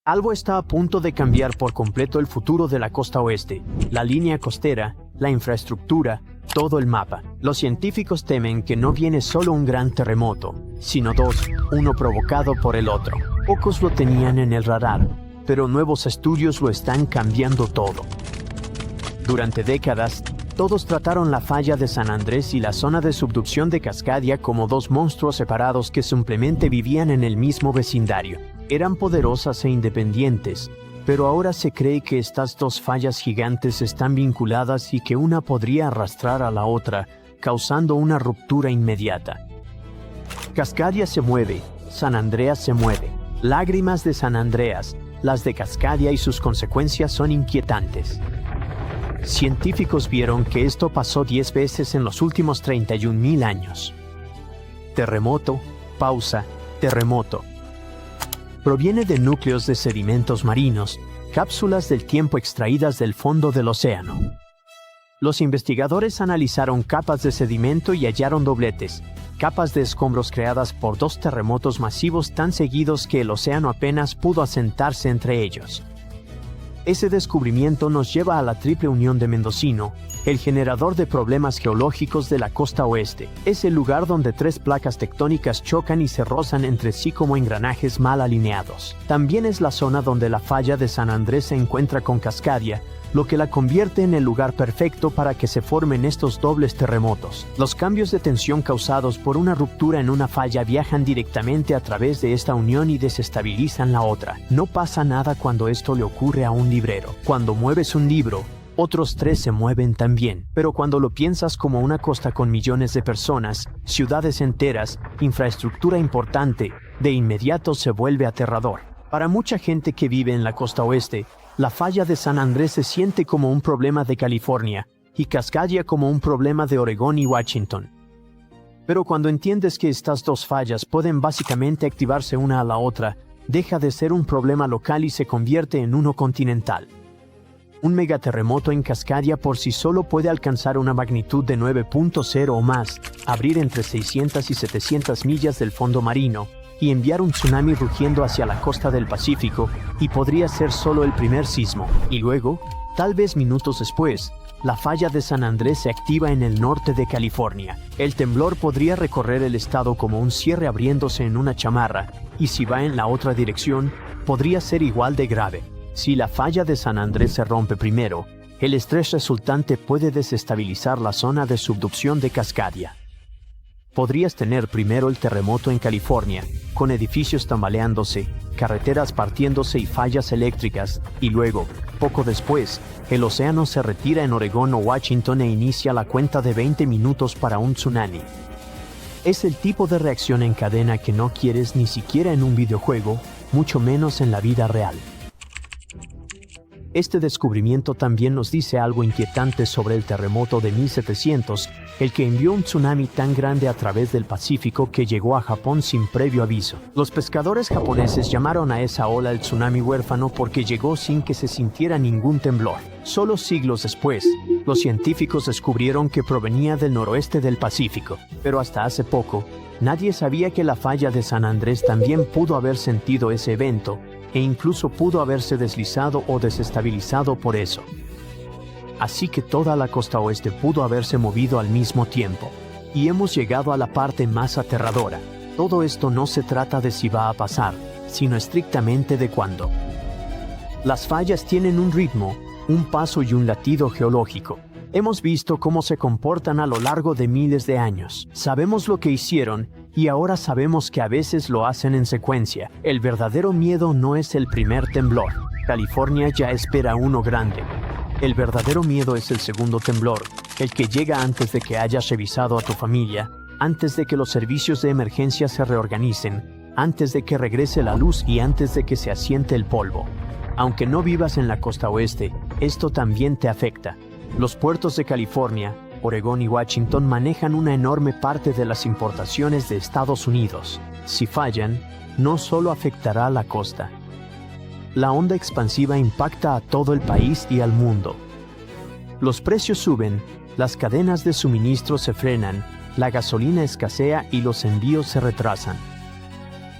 Algo está a punto de cambiar por completo el futuro de la costa oeste, la línea costera, la infraestructura, todo el mapa. Los científicos temen que no viene solo un gran terremoto, sino dos, uno provocado por el otro. Pocos lo tenían en el radar, pero nuevos estudios lo están cambiando todo. Durante décadas, todos trataron la falla de San Andrés y la zona de subducción de Cascadia como dos monstruos separados que simplemente vivían en el mismo vecindario. Eran poderosas e independientes, pero ahora se cree que estas dos fallas gigantes están vinculadas y que una podría arrastrar a la otra, causando una ruptura inmediata. Cascadia se mueve, San Andreas se mueve. Lágrimas de San Andreas, las de Cascadia y sus consecuencias son inquietantes. Científicos vieron que esto pasó 10 veces en los últimos 31.000 años. Terremoto, pausa, terremoto. Proviene de núcleos de sedimentos marinos, cápsulas del tiempo extraídas del fondo del océano. Los investigadores analizaron capas de sedimento y hallaron dobletes, capas de escombros creadas por dos terremotos masivos tan seguidos que el océano apenas pudo asentarse entre ellos. Ese descubrimiento nos lleva a la triple unión de Mendocino, el generador de problemas geológicos de la costa oeste. Es el lugar donde tres placas tectónicas chocan y se rozan entre sí como engranajes mal alineados. También es la zona donde la falla de San Andrés se encuentra con Cascadia, lo que la convierte en el lugar perfecto para que se formen estos dobles terremotos. Los cambios de tensión causados por una ruptura en una falla viajan directamente a través de esta unión y desestabilizan la otra. No pasa nada cuando esto le ocurre a un librero. Cuando mueves un libro, otros tres se mueven también. Pero cuando lo piensas como una costa con millones de personas, ciudades enteras, infraestructura importante, de inmediato se vuelve aterrador. Para mucha gente que vive en la costa oeste, la falla de San Andrés se siente como un problema de California y Cascadia como un problema de Oregón y Washington. Pero cuando entiendes que estas dos fallas pueden básicamente activarse una a la otra, deja de ser un problema local y se convierte en uno continental. Un megaterremoto en Cascadia por sí solo puede alcanzar una magnitud de 9.0 o más, abrir entre 600 y 700 millas del fondo marino, y enviar un tsunami rugiendo hacia la costa del Pacífico, y podría ser solo el primer sismo. Y luego, tal vez minutos después, la falla de San Andrés se activa en el norte de California. El temblor podría recorrer el estado como un cierre abriéndose en una chamarra, y si va en la otra dirección, podría ser igual de grave. Si la falla de San Andrés se rompe primero, el estrés resultante puede desestabilizar la zona de subducción de Cascadia. Podrías tener primero el terremoto en California, con edificios tambaleándose, carreteras partiéndose y fallas eléctricas, y luego, poco después, el océano se retira en Oregón o Washington e inicia la cuenta de 20 minutos para un tsunami. Es el tipo de reacción en cadena que no quieres ni siquiera en un videojuego, mucho menos en la vida real. Este descubrimiento también nos dice algo inquietante sobre el terremoto de 1700, el que envió un tsunami tan grande a través del Pacífico que llegó a Japón sin previo aviso. Los pescadores japoneses llamaron a esa ola el tsunami huérfano porque llegó sin que se sintiera ningún temblor. Solo siglos después, los científicos descubrieron que provenía del noroeste del Pacífico, pero hasta hace poco, nadie sabía que la falla de San Andrés también pudo haber sentido ese evento, e incluso pudo haberse deslizado o desestabilizado por eso. Así que toda la costa oeste pudo haberse movido al mismo tiempo. Y hemos llegado a la parte más aterradora. Todo esto no se trata de si va a pasar, sino estrictamente de cuándo. Las fallas tienen un ritmo, un paso y un latido geológico. Hemos visto cómo se comportan a lo largo de miles de años. Sabemos lo que hicieron, y ahora sabemos que a veces lo hacen en secuencia. El verdadero miedo no es el primer temblor. California ya espera uno grande. El verdadero miedo es el segundo temblor, el que llega antes de que hayas revisado a tu familia, antes de que los servicios de emergencia se reorganicen, antes de que regrese la luz y antes de que se asiente el polvo. Aunque no vivas en la costa oeste, esto también te afecta. Los puertos de California, Oregón y Washington manejan una enorme parte de las importaciones de Estados Unidos. Si fallan, no solo afectará a la costa. La onda expansiva impacta a todo el país y al mundo. Los precios suben, las cadenas de suministro se frenan, la gasolina escasea y los envíos se retrasan.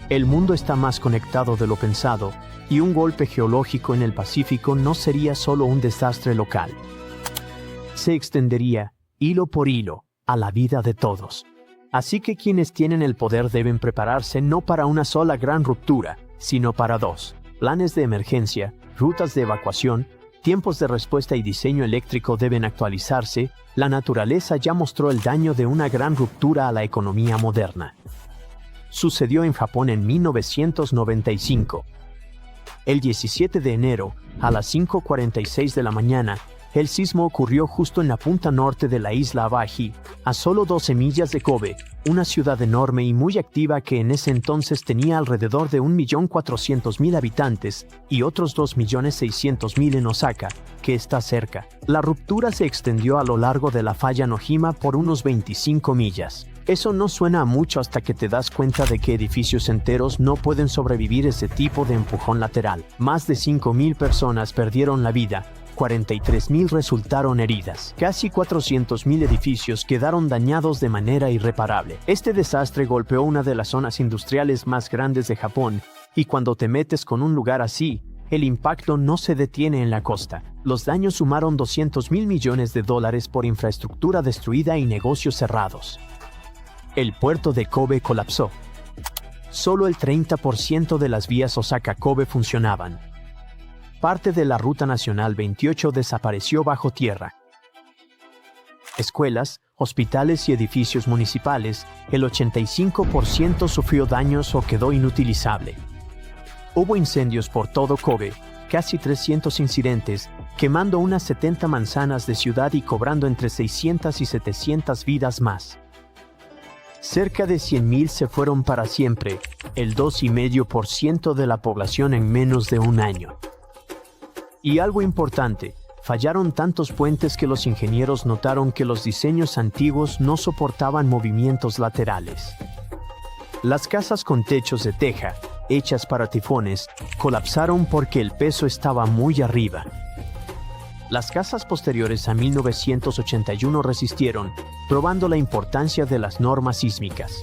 El mundo está más conectado de lo pensado, y un golpe geológico en el Pacífico no sería solo un desastre local. Se extendería, hilo por hilo, a la vida de todos. Así que quienes tienen el poder deben prepararse no para una sola gran ruptura, sino para dos: planes de emergencia, rutas de evacuación, tiempos de respuesta y diseño eléctrico deben actualizarse. La naturaleza ya mostró el daño de una gran ruptura a la economía moderna. Sucedió en Japón en 1995. El 17 de enero, a las 5:46 de la mañana, el sismo ocurrió justo en la punta norte de la isla Awaji, a solo 12 millas de Kobe, una ciudad enorme y muy activa que en ese entonces tenía alrededor de 1.400.000 habitantes y otros 2.600.000 en Osaka, que está cerca. La ruptura se extendió a lo largo de la falla Nojima por unos 25 millas. Eso no suena a mucho hasta que te das cuenta de que edificios enteros no pueden sobrevivir ese tipo de empujón lateral. Más de 5.000 personas perdieron la vida. 43.000 resultaron heridas. Casi 400.000 edificios quedaron dañados de manera irreparable. Este desastre golpeó una de las zonas industriales más grandes de Japón, y cuando te metes con un lugar así, el impacto no se detiene en la costa. Los daños sumaron $200.000 millones por infraestructura destruida y negocios cerrados. El puerto de Kobe colapsó. Solo el 30% de las vías Osaka-Kobe funcionaban. Parte de la Ruta Nacional 28 desapareció bajo tierra. Escuelas, hospitales y edificios municipales, el 85% sufrió daños o quedó inutilizable. Hubo incendios por todo Kobe, casi 300 incidentes, quemando unas 70 manzanas de ciudad y cobrando entre 600 y 700 vidas más. Cerca de 100.000 se fueron para siempre, el 2,5% de la población en menos de un año. Y algo importante, fallaron tantos puentes que los ingenieros notaron que los diseños antiguos no soportaban movimientos laterales. Las casas con techos de teja, hechas para tifones, colapsaron porque el peso estaba muy arriba. Las casas posteriores a 1981 resistieron, probando la importancia de las normas sísmicas.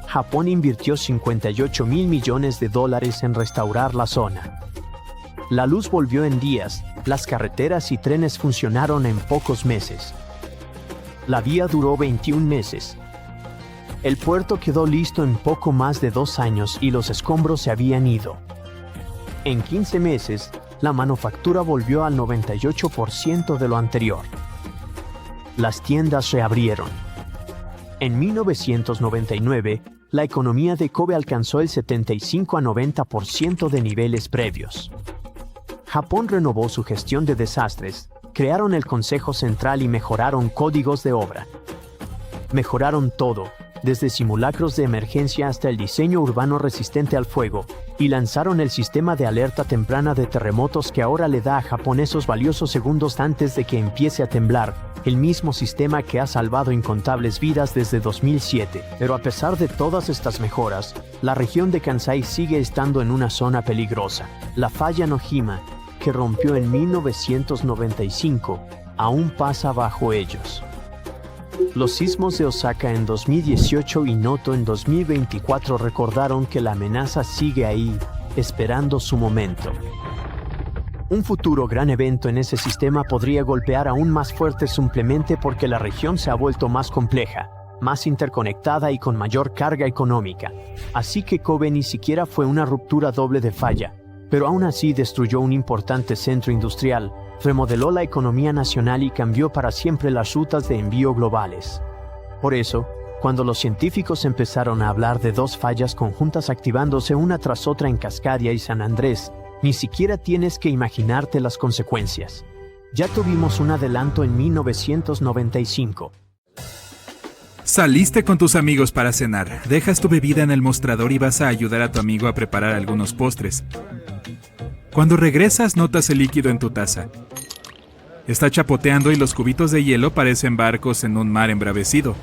Japón invirtió $58.000 millones en restaurar la zona. La luz volvió en días, las carreteras y trenes funcionaron en pocos meses. La vía duró 21 meses. El puerto quedó listo en poco más de 2 años y los escombros se habían ido. En 15 meses, la manufactura volvió al 98% de lo anterior. Las tiendas reabrieron. En 1999, la economía de Kobe alcanzó el 75 a 90% de niveles previos. Japón renovó su gestión de desastres, crearon el Consejo Central y mejoraron códigos de obra. Mejoraron todo, desde simulacros de emergencia hasta el diseño urbano resistente al fuego, y lanzaron el sistema de alerta temprana de terremotos que ahora le da a Japón esos valiosos segundos antes de que empiece a temblar, el mismo sistema que ha salvado incontables vidas desde 2007. Pero a pesar de todas estas mejoras, la región de Kansai sigue estando en una zona peligrosa. La falla Nojima, que rompió en 1995, aún pasa bajo ellos. Los sismos de Osaka en 2018 y Noto en 2024 recordaron que la amenaza sigue ahí, esperando su momento. Un futuro gran evento en ese sistema podría golpear aún más fuerte simplemente porque la región se ha vuelto más compleja, más interconectada y con mayor carga económica. Así que Kobe ni siquiera fue una ruptura doble de falla, pero aún así destruyó un importante centro industrial, remodeló la economía nacional y cambió para siempre las rutas de envío globales. Por eso, cuando los científicos empezaron a hablar de 2 fallas conjuntas activándose una tras otra en Cascadia y San Andrés, ni siquiera tienes que imaginarte las consecuencias. Ya tuvimos un adelanto en 1995. Saliste con tus amigos para cenar, dejas tu bebida en el mostrador y vas a ayudar a tu amigo a preparar algunos postres. Cuando regresas notas el líquido en tu taza. Está chapoteando y los cubitos de hielo parecen barcos en un mar embravecido.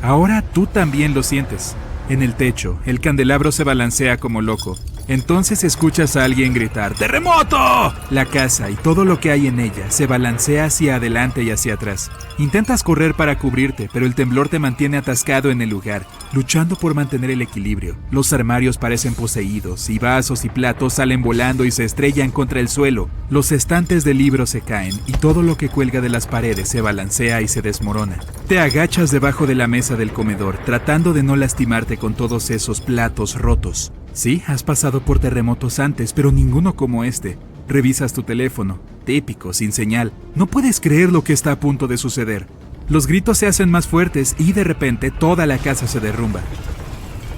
Ahora tú también lo sientes. En el techo, el candelabro se balancea como loco. Entonces escuchas a alguien gritar ¡Terremoto! La casa y todo lo que hay en ella se balancea hacia adelante y hacia atrás. Intentas correr para cubrirte, pero el temblor te mantiene atascado en el lugar, luchando por mantener el equilibrio. Los armarios parecen poseídos, y vasos y platos salen volando y se estrellan contra el suelo. Los estantes de libros se caen, y todo lo que cuelga de las paredes se balancea y se desmorona. Te agachas debajo de la mesa del comedor, tratando de no lastimarte con todos esos platos rotos. Sí, has pasado por terremotos antes, pero ninguno como este. Revisas tu teléfono, típico, sin señal. No puedes creer lo que está a punto de suceder. Los gritos se hacen más fuertes y de repente toda la casa se derrumba.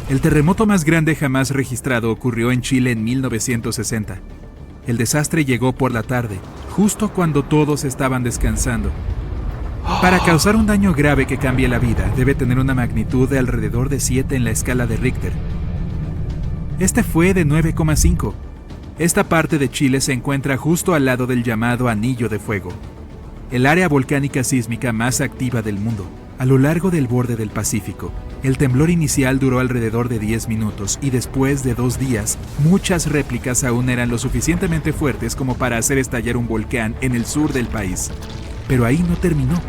El terremoto más grande jamás registrado ocurrió en Chile en 1960. El desastre llegó por la tarde, justo cuando todos estaban descansando. Para causar un daño grave que cambie la vida, debe tener una magnitud de alrededor de 7 en la escala de Richter. Este fue de 9,5. Esta parte de Chile se encuentra justo al lado del llamado Anillo de Fuego, el área volcánica sísmica más activa del mundo, a lo largo del borde del Pacífico. El temblor inicial duró alrededor de 10 minutos y después de 2 días, muchas réplicas aún eran lo suficientemente fuertes como para hacer estallar un volcán en el sur del país. Pero ahí no terminó.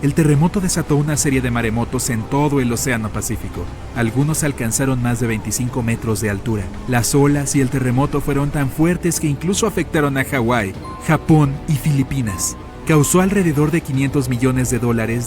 El terremoto desató una serie de maremotos en todo el Océano Pacífico. Algunos alcanzaron más de 25 metros de altura. Las olas y el terremoto fueron tan fuertes que incluso afectaron a Hawái, Japón y Filipinas. Causó alrededor de $500 millones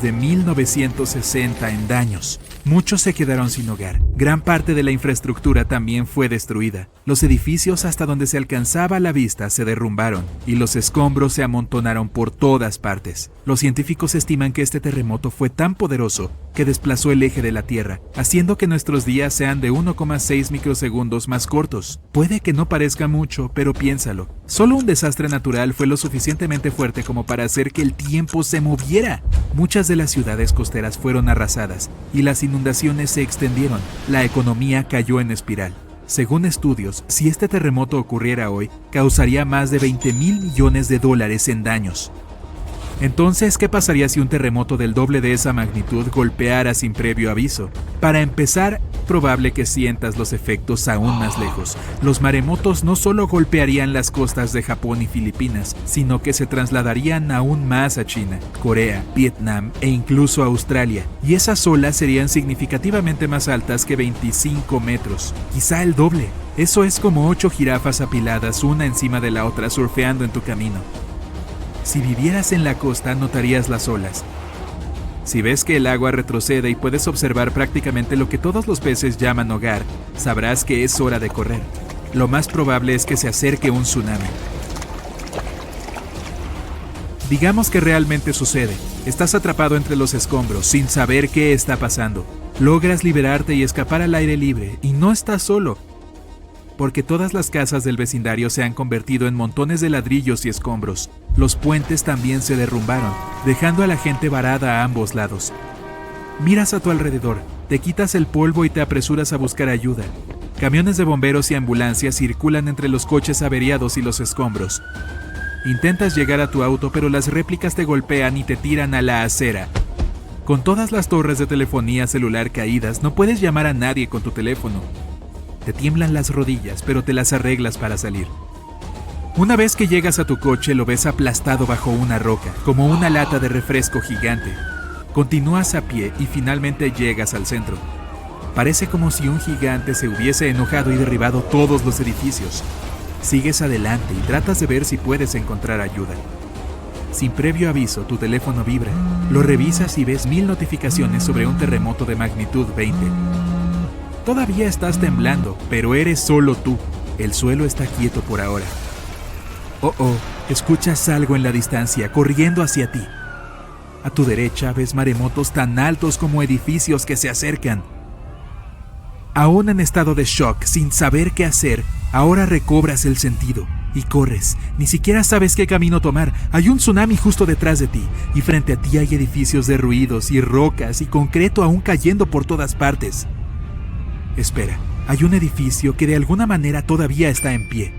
de 1960 en daños. Muchos se quedaron sin hogar. Gran parte de la infraestructura también fue destruida. Los edificios hasta donde se alcanzaba la vista se derrumbaron y los escombros se amontonaron por todas partes. Los científicos estiman que este terremoto fue tan poderoso que desplazó el eje de la Tierra, haciendo que nuestros días sean de 1,6 microsegundos más cortos. Puede que no parezca mucho, pero piénsalo. Solo un desastre natural fue lo suficientemente fuerte como para hacer que el tiempo se moviera. Muchas de las ciudades costeras fueron arrasadas y las inundaciones se extendieron. La economía cayó en espiral. Según estudios, si este terremoto ocurriera hoy, causaría más de $20 mil millones en daños. Entonces, ¿qué pasaría si un terremoto del doble de esa magnitud golpeara sin previo aviso? Para empezar, probable que sientas los efectos aún más lejos. Los maremotos no solo golpearían las costas de Japón y Filipinas, sino que se trasladarían aún más a China, Corea, Vietnam e incluso Australia. Y esas olas serían significativamente más altas que 25 metros, quizá el doble. Eso es como 8 jirafas apiladas una encima de la otra surfeando en tu camino. Si vivieras en la costa, notarías las olas. Si ves que el agua retrocede y puedes observar prácticamente lo que todos los peces llaman hogar, sabrás que es hora de correr. Lo más probable es que se acerque un tsunami. Digamos que realmente sucede. Estás atrapado entre los escombros, sin saber qué está pasando. Logras liberarte y escapar al aire libre, y no estás solo, porque todas las casas del vecindario se han convertido en montones de ladrillos y escombros. Los puentes también se derrumbaron, dejando a la gente varada a ambos lados. Miras a tu alrededor, te quitas el polvo y te apresuras a buscar ayuda. Camiones de bomberos y ambulancias circulan entre los coches averiados y los escombros. Intentas llegar a tu auto, pero las réplicas te golpean y te tiran a la acera. Con todas las torres de telefonía celular caídas, no puedes llamar a nadie con tu teléfono. Te tiemblan las rodillas, pero te las arreglas para salir. Una vez que llegas a tu coche, lo ves aplastado bajo una roca, como una lata de refresco gigante. Continúas a pie y finalmente llegas al centro. Parece como si un gigante se hubiese enojado y derribado todos los edificios. Sigues adelante y tratas de ver si puedes encontrar ayuda. Sin previo aviso, tu teléfono vibra. Lo revisas y ves 1000 notificaciones sobre un terremoto de magnitud 20. Todavía estás temblando, pero eres solo tú. El suelo está quieto por ahora. Escuchas algo en la distancia, corriendo hacia ti. A tu derecha ves maremotos tan altos como edificios que se acercan. Aún en estado de shock, sin saber qué hacer, ahora recobras el sentido y corres. Ni siquiera sabes qué camino tomar. Hay un tsunami justo detrás de ti y frente a ti hay edificios derruidos y rocas y concreto aún cayendo por todas partes. Espera, hay un edificio que de alguna manera todavía está en pie.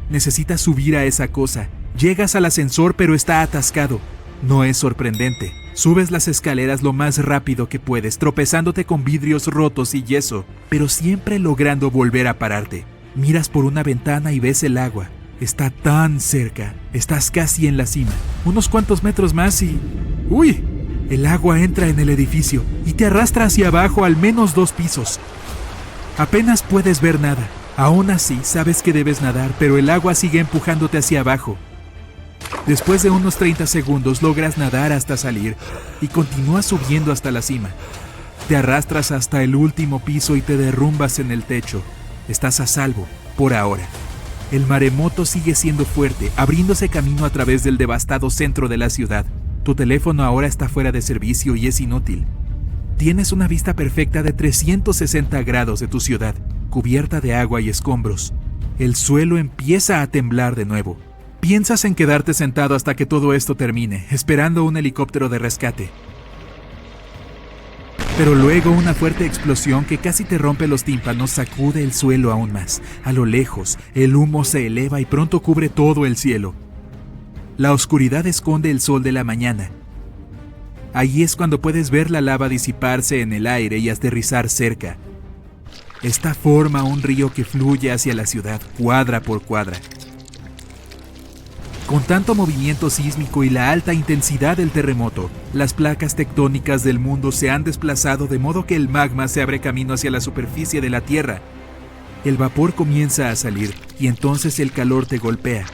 Necesitas subir a esa cosa. Llegas al ascensor, pero está atascado. No es sorprendente. Subes las escaleras lo más rápido que puedes, tropezándote con vidrios rotos y yeso, pero siempre logrando volver a pararte. Miras por una ventana y ves el agua. Está tan cerca. Estás casi en la cima. Unos cuantos metros más y... ¡Uy! El agua entra en el edificio y te arrastra hacia abajo al menos 2 pisos. Apenas puedes ver nada. Aún así, sabes que debes nadar, pero el agua sigue empujándote hacia abajo. Después de unos 30 segundos logras nadar hasta salir y continúas subiendo hasta la cima. Te arrastras hasta el último piso y te derrumbas en el techo. Estás a salvo, por ahora. El maremoto sigue siendo fuerte, abriéndose camino a través del devastado centro de la ciudad. Tu teléfono ahora está fuera de servicio y es inútil. Tienes una vista perfecta de 360 grados de tu ciudad, cubierta de agua y escombros. El suelo empieza a temblar de nuevo. Piensas en quedarte sentado hasta que todo esto termine, esperando un helicóptero de rescate. Pero luego una fuerte explosión que casi te rompe los tímpanos sacude el suelo aún más. A lo lejos, el humo se eleva y pronto cubre todo el cielo. La oscuridad esconde el sol de la mañana. Ahí es cuando puedes ver la lava disiparse en el aire y aterrizar cerca. Esta forma un río que fluye hacia la ciudad, cuadra por cuadra. Con tanto movimiento sísmico y la alta intensidad del terremoto, las placas tectónicas del mundo se han desplazado de modo que el magma se abre camino hacia la superficie de la Tierra. El vapor comienza a salir y entonces el calor te golpea.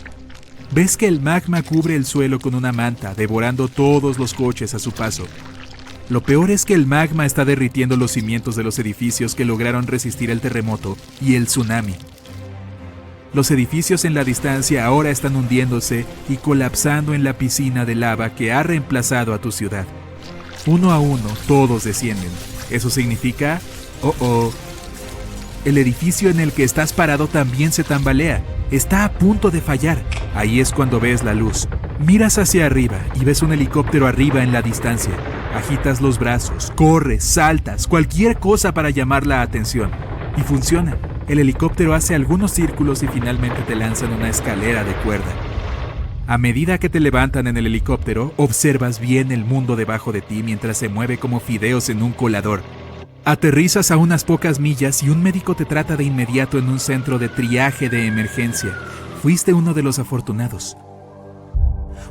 Ves que el magma cubre el suelo con una manta, devorando todos los coches a su paso. Lo peor es que el magma está derritiendo los cimientos de los edificios que lograron resistir el terremoto y el tsunami. Los edificios en la distancia ahora están hundiéndose y colapsando en la piscina de lava que ha reemplazado a tu ciudad. Uno a uno, todos descienden. Eso significa... ¡Oh! El edificio en el que estás parado también se tambalea. Está a punto de fallar. Ahí es cuando ves la luz. Miras hacia arriba y ves un helicóptero arriba en la distancia. Agitas los brazos, corres, saltas, cualquier cosa para llamar la atención. Y funciona. El helicóptero hace algunos círculos y finalmente te lanzan una escalera de cuerda. A medida que te levantan en el helicóptero, observas bien el mundo debajo de ti mientras se mueve como fideos en un colador. Aterrizas a unas pocas millas y un médico te trata de inmediato en un centro de triaje de emergencia. Fuiste uno de los afortunados.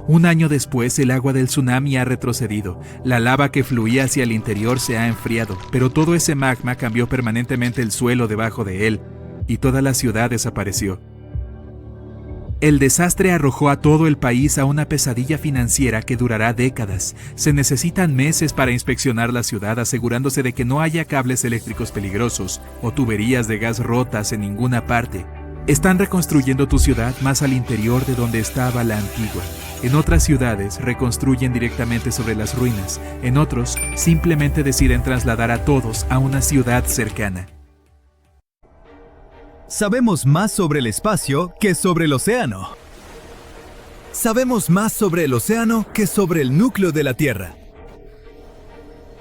Un año después, el agua del tsunami ha retrocedido. La lava que fluía hacia el interior se ha enfriado, pero todo ese magma cambió permanentemente el suelo debajo de él, y toda la ciudad desapareció. El desastre arrojó a todo el país a una pesadilla financiera que durará décadas. Se necesitan meses para inspeccionar la ciudad, asegurándose de que no haya cables eléctricos peligrosos o tuberías de gas rotas en ninguna parte. Están reconstruyendo tu ciudad más al interior de donde estaba la antigua. En otras ciudades reconstruyen directamente sobre las ruinas. En otros, simplemente deciden trasladar a todos a una ciudad cercana. Sabemos más sobre el espacio que sobre el océano. Sabemos más sobre el océano que sobre el núcleo de la Tierra.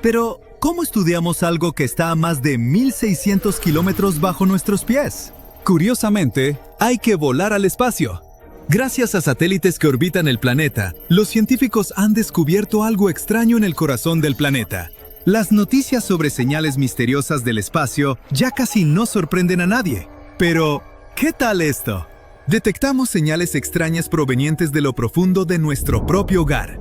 Pero, ¿cómo estudiamos algo que está a más de 1.600 kilómetros bajo nuestros pies? Curiosamente, hay que volar al espacio. Gracias a satélites que orbitan el planeta, los científicos han descubierto algo extraño en el corazón del planeta. Las noticias sobre señales misteriosas del espacio ya casi no sorprenden a nadie. Pero, ¿qué tal esto? Detectamos señales extrañas provenientes de lo profundo de nuestro propio hogar.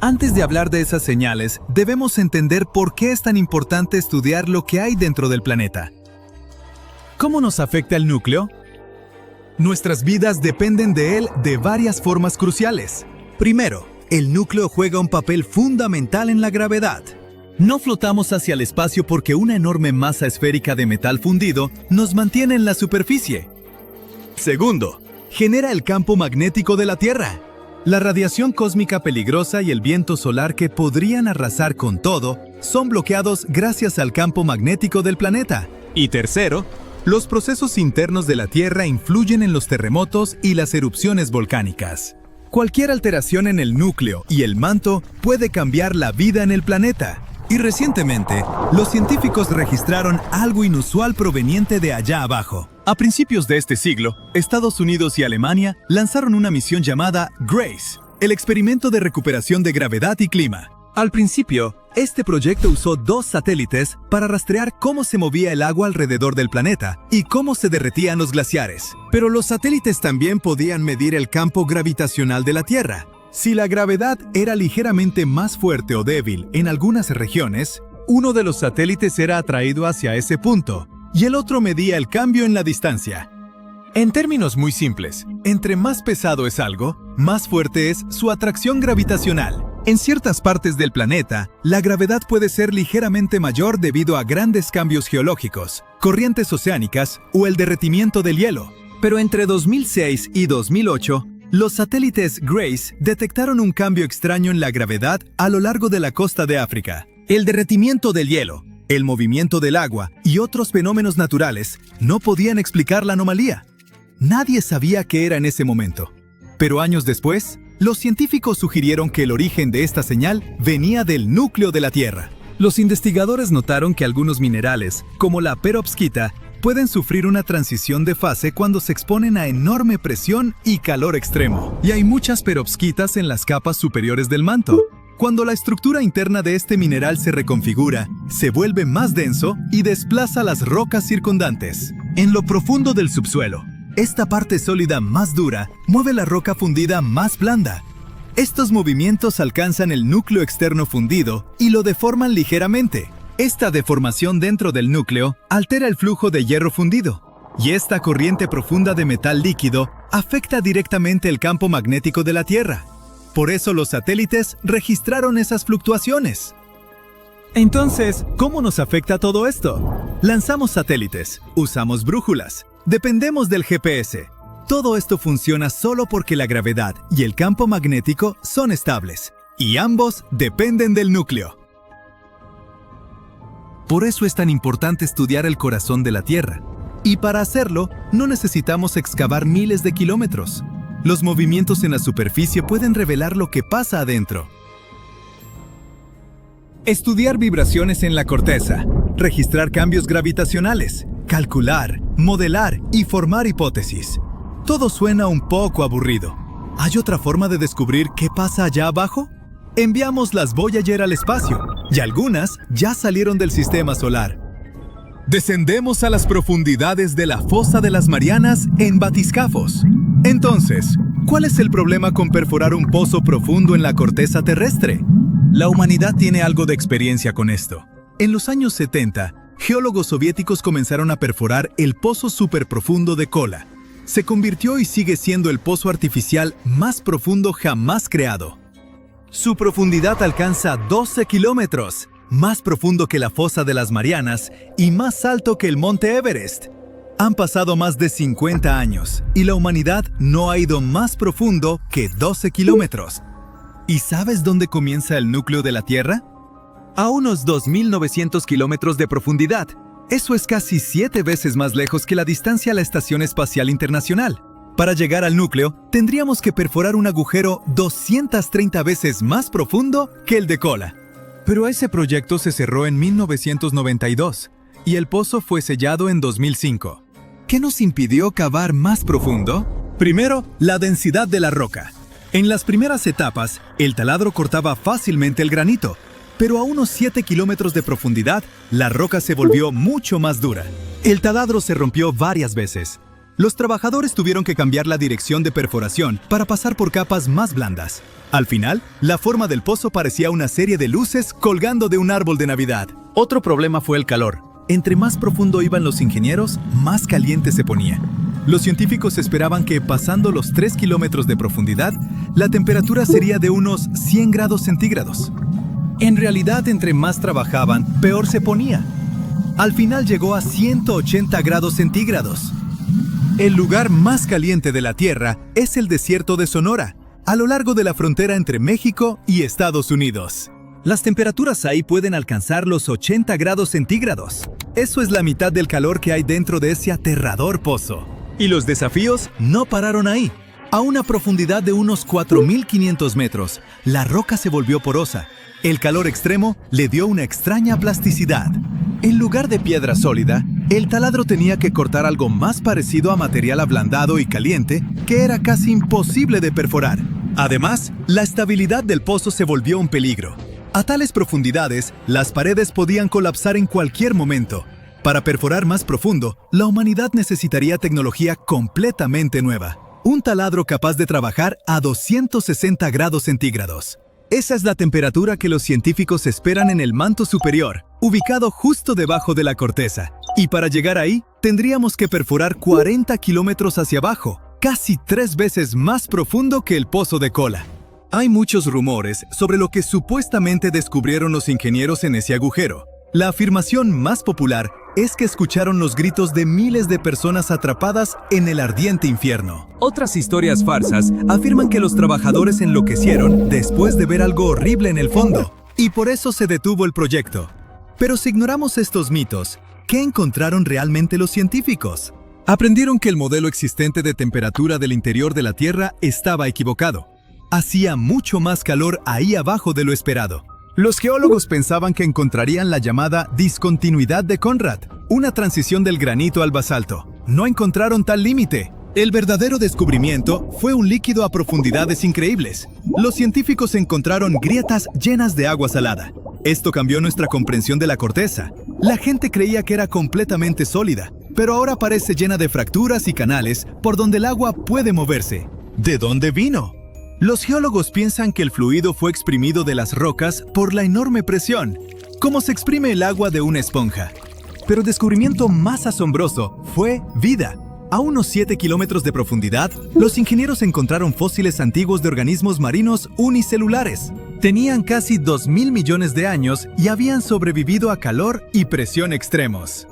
Antes de hablar de esas señales, debemos entender por qué es tan importante estudiar lo que hay dentro del planeta. ¿Cómo nos afecta el núcleo? Nuestras vidas dependen de él de varias formas cruciales. Primero, el núcleo juega un papel fundamental en la gravedad. No flotamos hacia el espacio porque una enorme masa esférica de metal fundido nos mantiene en la superficie. Segundo, genera el campo magnético de la Tierra. La radiación cósmica peligrosa y el viento solar que podrían arrasar con todo son bloqueados gracias al campo magnético del planeta. Y tercero, los procesos internos de la Tierra influyen en los terremotos y las erupciones volcánicas. Cualquier alteración en el núcleo y el manto puede cambiar la vida en el planeta. Y recientemente, los científicos registraron algo inusual proveniente de allá abajo. A principios de este siglo, Estados Unidos y Alemania lanzaron una misión llamada GRACE, el experimento de recuperación de gravedad y clima. Al principio, Este proyecto usó 2 satélites para rastrear cómo se movía el agua alrededor del planeta y cómo se derretían los glaciares. Pero los satélites también podían medir el campo gravitacional de la Tierra. Si la gravedad era ligeramente más fuerte o débil en algunas regiones, uno de los satélites era atraído hacia ese punto y el otro medía el cambio en la distancia. En términos muy simples, entre más pesado es algo, más fuerte es su atracción gravitacional. En ciertas partes del planeta, la gravedad puede ser ligeramente mayor debido a grandes cambios geológicos, corrientes oceánicas o el derretimiento del hielo. Pero entre 2006 y 2008, los satélites GRACE detectaron un cambio extraño en la gravedad a lo largo de la costa de África. El derretimiento del hielo, el movimiento del agua y otros fenómenos naturales no podían explicar la anomalía. Nadie sabía qué era en ese momento. Pero años después, los científicos sugirieron que el origen de esta señal venía del núcleo de la Tierra. Los investigadores notaron que algunos minerales, como la perovskita, pueden sufrir una transición de fase cuando se exponen a enorme presión y calor extremo. Y hay muchas perovskitas en las capas superiores del manto. Cuando la estructura interna de este mineral se reconfigura, se vuelve más denso y desplaza las rocas circundantes. En lo profundo del subsuelo, esta parte sólida más dura mueve la roca fundida más blanda. Estos movimientos alcanzan el núcleo externo fundido y lo deforman ligeramente. Esta deformación dentro del núcleo altera el flujo de hierro fundido, y esta corriente profunda de metal líquido afecta directamente el campo magnético de la Tierra. Por eso los satélites registraron esas fluctuaciones. Entonces, ¿cómo nos afecta todo esto? Lanzamos satélites, usamos brújulas, dependemos del GPS. Todo esto funciona solo porque la gravedad y el campo magnético son estables, y ambos dependen del núcleo. Por eso es tan importante estudiar el corazón de la Tierra. Y para hacerlo, no necesitamos excavar miles de kilómetros. Los movimientos en la superficie pueden revelar lo que pasa adentro. Estudiar vibraciones en la corteza, registrar cambios gravitacionales, calcular, modelar y formar hipótesis. Todo suena un poco aburrido. ¿Hay otra forma de descubrir qué pasa allá abajo? Enviamos las Voyager al espacio, y algunas ya salieron del sistema solar. Descendemos a las profundidades de la fosa de las Marianas en batiscafos. Entonces, ¿cuál es el problema con perforar un pozo profundo en la corteza terrestre? La humanidad tiene algo de experiencia con esto. En los años 70, geólogos soviéticos comenzaron a perforar el pozo superprofundo de Kola. Se convirtió y sigue siendo el pozo artificial más profundo jamás creado. Su profundidad alcanza 12 kilómetros, más profundo que la fosa de las Marianas y más alto que el monte Everest. Han pasado más de 50 años y la humanidad no ha ido más profundo que 12 kilómetros. ¿Y sabes dónde comienza el núcleo de la Tierra? A unos 2.900 kilómetros de profundidad. Eso es casi 7 veces más lejos que la distancia a la Estación Espacial Internacional. Para llegar al núcleo, tendríamos que perforar un agujero 230 veces más profundo que el de Kola. Pero ese proyecto se cerró en 1992 y el pozo fue sellado en 2005. ¿Qué nos impidió cavar más profundo? Primero, la densidad de la roca. En las primeras etapas, el taladro cortaba fácilmente el granito, pero a unos 7 kilómetros de profundidad, la roca se volvió mucho más dura. El taladro se rompió varias veces. Los trabajadores tuvieron que cambiar la dirección de perforación para pasar por capas más blandas. Al final, la forma del pozo parecía una serie de luces colgando de un árbol de Navidad. Otro problema fue el calor. Entre más profundo iban los ingenieros, más caliente se ponía. Los científicos esperaban que, pasando los 3 kilómetros de profundidad, la temperatura sería de unos 100 grados centígrados. En realidad, entre más trabajaban, peor se ponía. Al final llegó a 180 grados centígrados. El lugar más caliente de la Tierra es el desierto de Sonora, a lo largo de la frontera entre México y Estados Unidos. Las temperaturas ahí pueden alcanzar los 80 grados centígrados. Eso es la mitad del calor que hay dentro de ese aterrador pozo. Y los desafíos no pararon ahí. A una profundidad de unos 4.500 metros, la roca se volvió porosa. El calor extremo le dio una extraña plasticidad. En lugar de piedra sólida, el taladro tenía que cortar algo más parecido a material ablandado y caliente que era casi imposible de perforar. Además, la estabilidad del pozo se volvió un peligro. A tales profundidades, las paredes podían colapsar en cualquier momento. Para perforar más profundo, la humanidad necesitaría tecnología completamente nueva. Un taladro capaz de trabajar a 260 grados centígrados. Esa es la temperatura que los científicos esperan en el manto superior, ubicado justo debajo de la corteza. Y para llegar ahí, tendríamos que perforar 40 kilómetros hacia abajo, casi 3 veces más profundo que el pozo de Kola. Hay muchos rumores sobre lo que supuestamente descubrieron los ingenieros en ese agujero. La afirmación más popular es que escucharon los gritos de miles de personas atrapadas en el ardiente infierno. Otras historias farsas afirman que los trabajadores enloquecieron después de ver algo horrible en el fondo, y por eso se detuvo el proyecto. Pero si ignoramos estos mitos, ¿qué encontraron realmente los científicos? Aprendieron que el modelo existente de temperatura del interior de la Tierra estaba equivocado. Hacía mucho más calor ahí abajo de lo esperado. Los geólogos pensaban que encontrarían la llamada discontinuidad de Conrad, una transición del granito al basalto. No encontraron tal límite. El verdadero descubrimiento fue un líquido a profundidades increíbles. Los científicos encontraron grietas llenas de agua salada. Esto cambió nuestra comprensión de la corteza. La gente creía que era completamente sólida, pero ahora parece llena de fracturas y canales por donde el agua puede moverse. ¿De dónde vino? Los geólogos piensan que el fluido fue exprimido de las rocas por la enorme presión, como se exprime el agua de una esponja. Pero el descubrimiento más asombroso fue vida. A unos 7 kilómetros de profundidad, los ingenieros encontraron fósiles antiguos de organismos marinos unicelulares. Tenían casi 2.000 millones de años y habían sobrevivido a calor y presión extremos.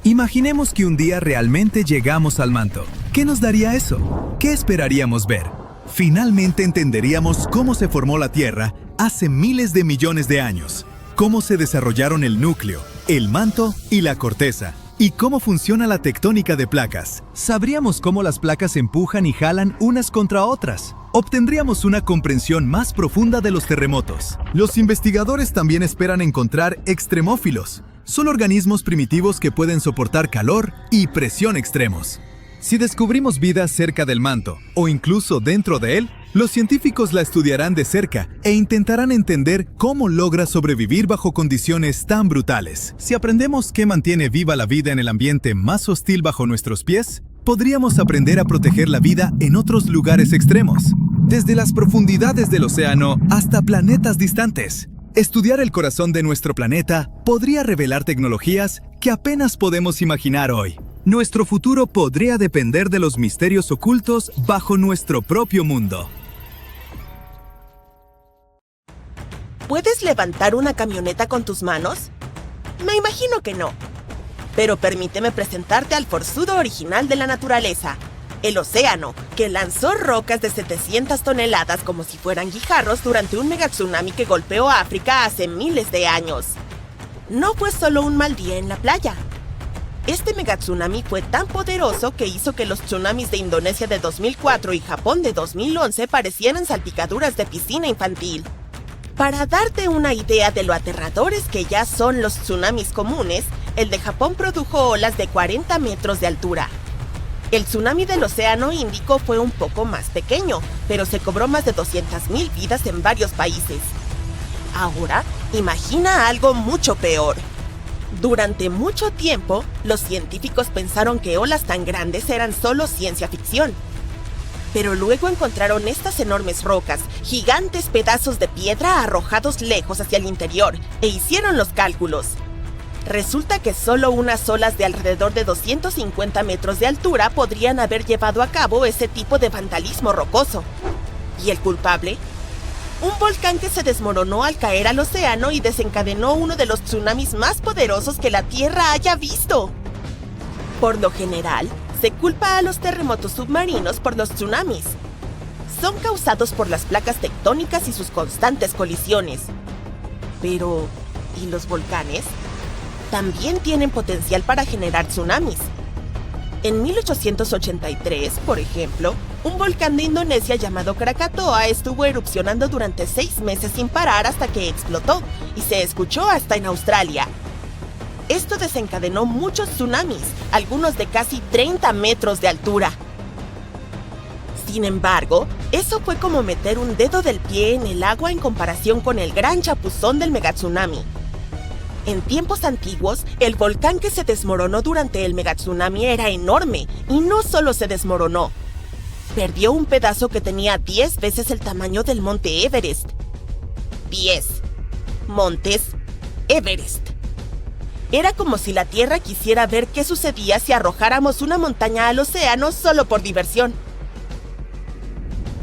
Imaginemos que un día realmente llegamos al manto. ¿Qué nos daría eso? ¿Qué esperaríamos ver? Finalmente entenderíamos cómo se formó la Tierra hace miles de millones de años, cómo se desarrollaron el núcleo, el manto y la corteza, y cómo funciona la tectónica de placas. Sabríamos cómo las placas empujan y jalan unas contra otras. Obtendríamos una comprensión más profunda de los terremotos. Los investigadores también esperan encontrar extremófilos. Son organismos primitivos que pueden soportar calor y presión extremos. Si descubrimos vida cerca del manto, o incluso dentro de él, los científicos la estudiarán de cerca e intentarán entender cómo logra sobrevivir bajo condiciones tan brutales. Si aprendemos qué mantiene viva la vida en el ambiente más hostil bajo nuestros pies, podríamos aprender a proteger la vida en otros lugares extremos, desde las profundidades del océano hasta planetas distantes. Estudiar el corazón de nuestro planeta podría revelar tecnologías que apenas podemos imaginar hoy. Nuestro futuro podría depender de los misterios ocultos bajo nuestro propio mundo. ¿Puedes levantar una camioneta con tus manos? Me imagino que no. Pero permíteme presentarte al forzudo original de la naturaleza, el océano, que lanzó rocas de 700 toneladas como si fueran guijarros durante un megatsunami que golpeó a África hace miles de años. No fue solo un mal día en la playa. Este megatsunami fue tan poderoso que hizo que los tsunamis de Indonesia de 2004 y Japón de 2011 parecieran salpicaduras de piscina infantil. Para darte una idea de lo aterradores que ya son los tsunamis comunes, el de Japón produjo olas de 40 metros de altura. El tsunami del Océano Índico fue un poco más pequeño, pero se cobró más de 200.000 vidas en varios países. Ahora, imagina algo mucho peor. Durante mucho tiempo, los científicos pensaron que olas tan grandes eran solo ciencia ficción. Pero luego encontraron estas enormes rocas, gigantes pedazos de piedra arrojados lejos hacia el interior, e hicieron los cálculos. Resulta que solo unas olas de alrededor de 250 metros de altura podrían haber llevado a cabo ese tipo de vandalismo rocoso. ¿Y el culpable? Un volcán que se desmoronó al caer al océano y desencadenó uno de los tsunamis más poderosos que la Tierra haya visto. Por lo general, se culpa a los terremotos submarinos por los tsunamis. Son causados por las placas tectónicas y sus constantes colisiones. Pero, ¿y los volcanes? También tienen potencial para generar tsunamis. En 1883, por ejemplo, un volcán de Indonesia llamado Krakatoa estuvo erupcionando durante 6 meses sin parar hasta que explotó y se escuchó hasta en Australia. Esto desencadenó muchos tsunamis, algunos de casi 30 metros de altura. Si Sin embargo, eso fue como meter un dedo del pie en el agua en comparación con el gran chapuzón del megatsunami. En tiempos antiguos, el volcán que se desmoronó durante el megatsunami era enorme y no solo se desmoronó. Perdió un pedazo que tenía 10 veces el tamaño del monte Everest. 10 montes Everest. Era como si la Tierra quisiera ver qué sucedía si arrojáramos una montaña al océano solo por diversión.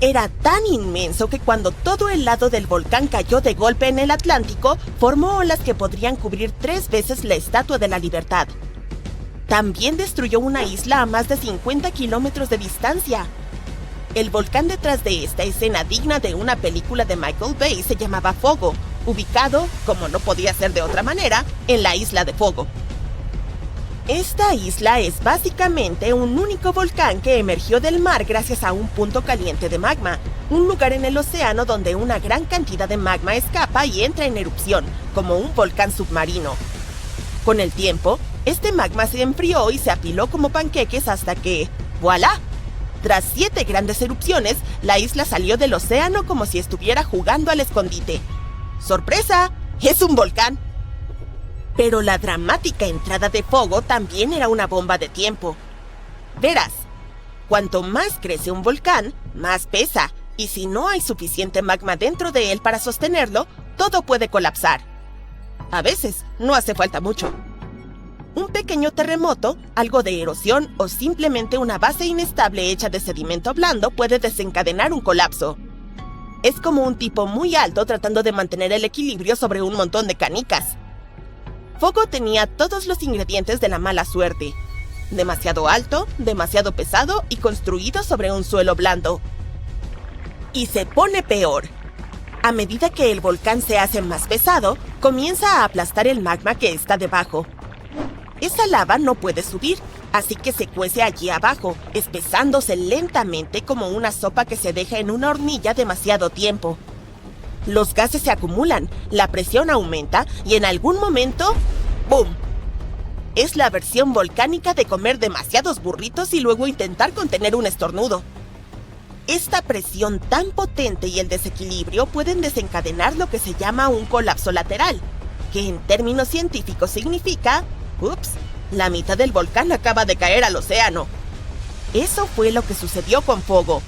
Era tan inmenso que cuando todo el lado del volcán cayó de golpe en el Atlántico, formó olas que podrían cubrir 3 veces la Estatua de la Libertad. También destruyó una isla a más de 50 kilómetros de distancia. El volcán detrás de esta escena digna de una película de Michael Bay se llamaba Fogo, ubicado, como no podía ser de otra manera, en la isla de Fogo. Esta isla es básicamente un único volcán que emergió del mar gracias a un punto caliente de magma, un lugar en el océano donde una gran cantidad de magma escapa y entra en erupción, como un volcán submarino. Con el tiempo, este magma se enfrió y se apiló como panqueques hasta que, ¡voilá! Tras 7 grandes erupciones, la isla salió del océano como si estuviera jugando al escondite. ¡Sorpresa! ¡Es un volcán! Pero la dramática entrada de Fogo también era una bomba de tiempo. Verás, cuanto más crece un volcán, más pesa, y si no hay suficiente magma dentro de él para sostenerlo, todo puede colapsar. A veces no hace falta mucho. Un pequeño terremoto, algo de erosión o simplemente una base inestable hecha de sedimento blando puede desencadenar un colapso. Es como un tipo muy alto tratando de mantener el equilibrio sobre un montón de canicas. Fogo tenía todos los ingredientes de la mala suerte. Demasiado alto, demasiado pesado y construido sobre un suelo blando. Y se pone peor. A medida que el volcán se hace más pesado, comienza a aplastar el magma que está debajo. Esa lava no puede subir, así que se cuece allí abajo, espesándose lentamente como una sopa que se deja en una hornilla demasiado tiempo. Los gases se acumulan, la presión aumenta y en algún momento, ¡boom! Es la versión volcánica de comer demasiados burritos y luego intentar contener un estornudo. Esta presión tan potente y el desequilibrio pueden desencadenar lo que se llama un colapso lateral, que en términos científicos significa, ¡ups!, la mitad del volcán acaba de caer al océano. Eso fue lo que sucedió con Fogo.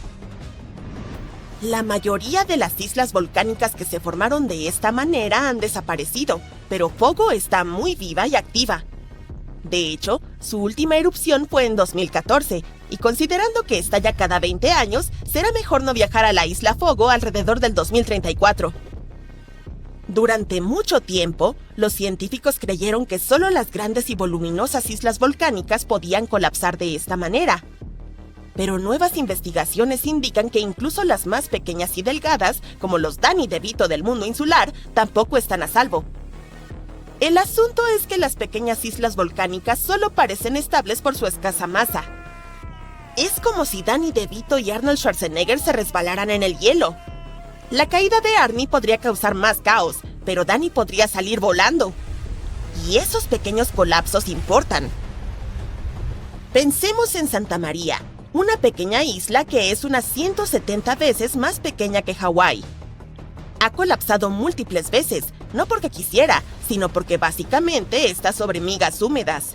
La mayoría de las islas volcánicas que se formaron de esta manera han desaparecido, pero Fogo está muy viva y activa. De hecho, su última erupción fue en 2014, y considerando que estalla cada 20 años, será mejor no viajar a la isla Fogo alrededor del 2034. Durante mucho tiempo, los científicos creyeron que solo las grandes y voluminosas islas volcánicas podían colapsar de esta manera. Pero nuevas investigaciones indican que incluso las más pequeñas y delgadas, como los Danny DeVito del mundo insular, tampoco están a salvo. El asunto es que las pequeñas islas volcánicas solo parecen estables por su escasa masa. Es como si Danny DeVito y Arnold Schwarzenegger se resbalaran en el hielo. La caída de Arnie podría causar más caos, pero Danny podría salir volando. Y esos pequeños colapsos importan. Pensemos en Santa María, una pequeña isla que es unas 170 veces más pequeña que Hawái. Ha colapsado múltiples veces, no porque quisiera, sino porque básicamente está sobre migas húmedas.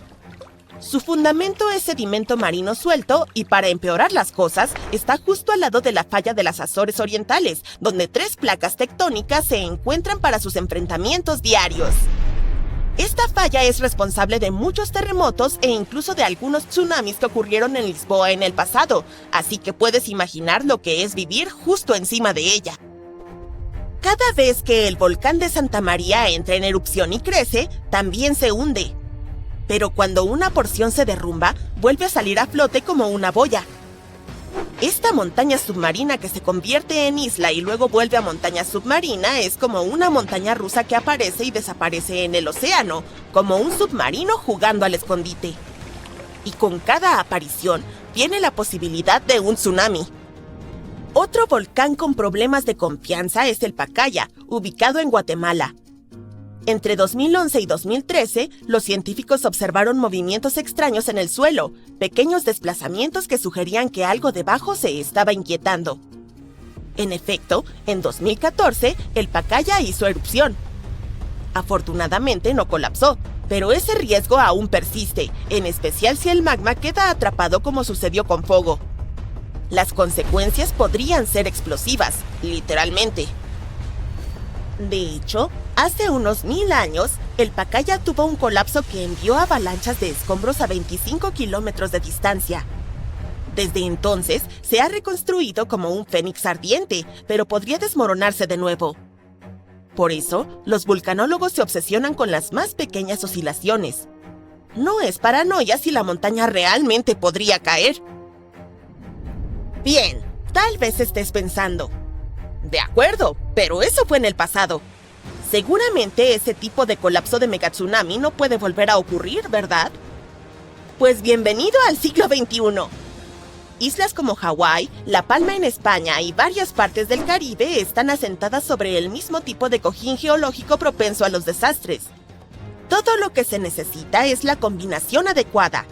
Su fundamento es sedimento marino suelto y, para empeorar las cosas, está justo al lado de la falla de las Azores Orientales, donde 3 placas tectónicas se encuentran para sus enfrentamientos diarios. Esta falla es responsable de muchos terremotos e incluso de algunos tsunamis que ocurrieron en Lisboa en el pasado, así que puedes imaginar lo que es vivir justo encima de ella. Cada vez que el volcán de Santa María entra en erupción y crece, también se hunde. Pero cuando una porción se derrumba, vuelve a salir a flote como una boya. Esta montaña submarina que se convierte en isla y luego vuelve a montaña submarina es como una montaña rusa que aparece y desaparece en el océano, como un submarino jugando al escondite. Y con cada aparición viene la posibilidad de un tsunami. Otro volcán con problemas de confianza es el Pacaya, ubicado en Guatemala. Entre 2011 y 2013, los científicos observaron movimientos extraños en el suelo, pequeños desplazamientos que sugerían que algo debajo se estaba inquietando. En efecto, en 2014, el Pacaya hizo erupción. Afortunadamente no colapsó, pero ese riesgo aún persiste, en especial si el magma queda atrapado como sucedió con Fogo. Las consecuencias podrían ser explosivas, literalmente. De hecho, hace unos 1000 años, el Pacaya tuvo un colapso que envió avalanchas de escombros a 25 kilómetros de distancia. Desde entonces, se ha reconstruido como un fénix ardiente, pero podría desmoronarse de nuevo. Por eso, los vulcanólogos se obsesionan con las más pequeñas oscilaciones. No es paranoia si la montaña realmente podría caer. Bien, tal vez estés pensando. De acuerdo, pero eso fue en el pasado. Seguramente ese tipo de colapso de megatsunami no puede volver a ocurrir, ¿verdad? Pues bienvenido al siglo XXI. Islas como Hawái, La Palma en España y varias partes del Caribe están asentadas sobre el mismo tipo de cojín geológico propenso a los desastres. Todo lo que se necesita es la combinación adecuada.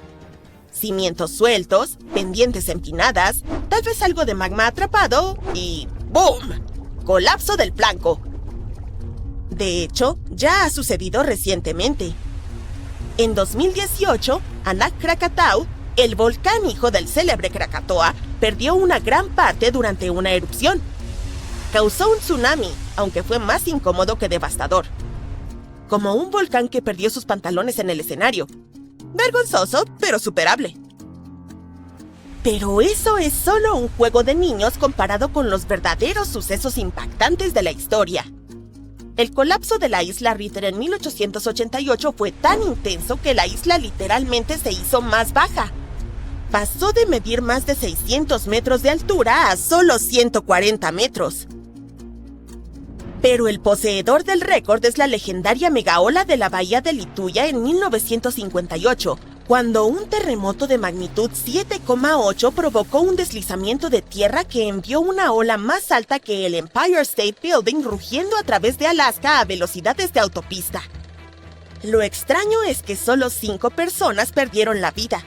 Cimientos sueltos, pendientes empinadas, tal vez algo de magma atrapado y ¡boom! Colapso del flanco. De hecho, ya ha sucedido recientemente. En 2018, Anak Krakatau, el volcán hijo del célebre Krakatoa, perdió una gran parte durante una erupción. Causó un tsunami, aunque fue más incómodo que devastador. Como un volcán que perdió sus pantalones en el escenario. Vergonzoso, pero superable. Pero eso es solo un juego de niños comparado con los verdaderos sucesos impactantes de la historia. El colapso de la isla Ritter en 1888 fue tan intenso que la isla literalmente se hizo más baja. Pasó de medir más de 600 metros de altura a solo 140 metros. Pero el poseedor del récord es la legendaria megaola de la bahía de Lituya en 1958, cuando un terremoto de magnitud 7,8 provocó un deslizamiento de tierra que envió una ola más alta que el Empire State Building rugiendo a través de Alaska a velocidades de autopista. Lo extraño es que solo 5 personas perdieron la vida.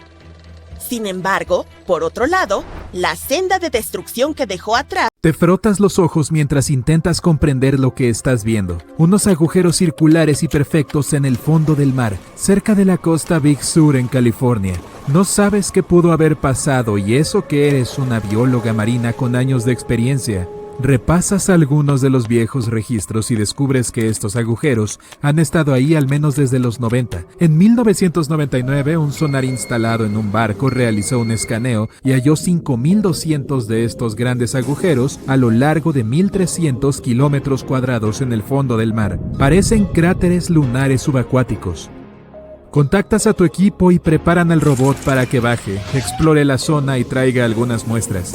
Sin embargo, por otro lado, la senda de destrucción que dejó atrás... Te frotas los ojos mientras intentas comprender lo que estás viendo. Unos agujeros circulares y perfectos en el fondo del mar, cerca de la costa Big Sur en California. No sabes qué pudo haber pasado y eso que eres una bióloga marina con años de experiencia. Repasas algunos de los viejos registros y descubres que estos agujeros han estado ahí al menos desde los 90. En 1999, un sonar instalado en un barco realizó un escaneo y halló 5.200 de estos grandes agujeros a lo largo de 1.300 kilómetros cuadrados en el fondo del mar. Parecen cráteres lunares subacuáticos. Contactas a tu equipo y preparan al robot para que baje, explore la zona y traiga algunas muestras.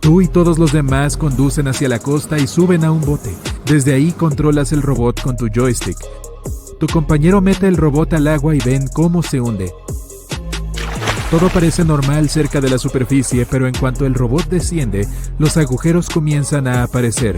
Tú y todos los demás conducen hacia la costa y suben a un bote. Desde ahí controlas el robot con tu joystick. Tu compañero mete el robot al agua y ven cómo se hunde. Todo parece normal cerca de la superficie, pero en cuanto el robot desciende, los agujeros comienzan a aparecer.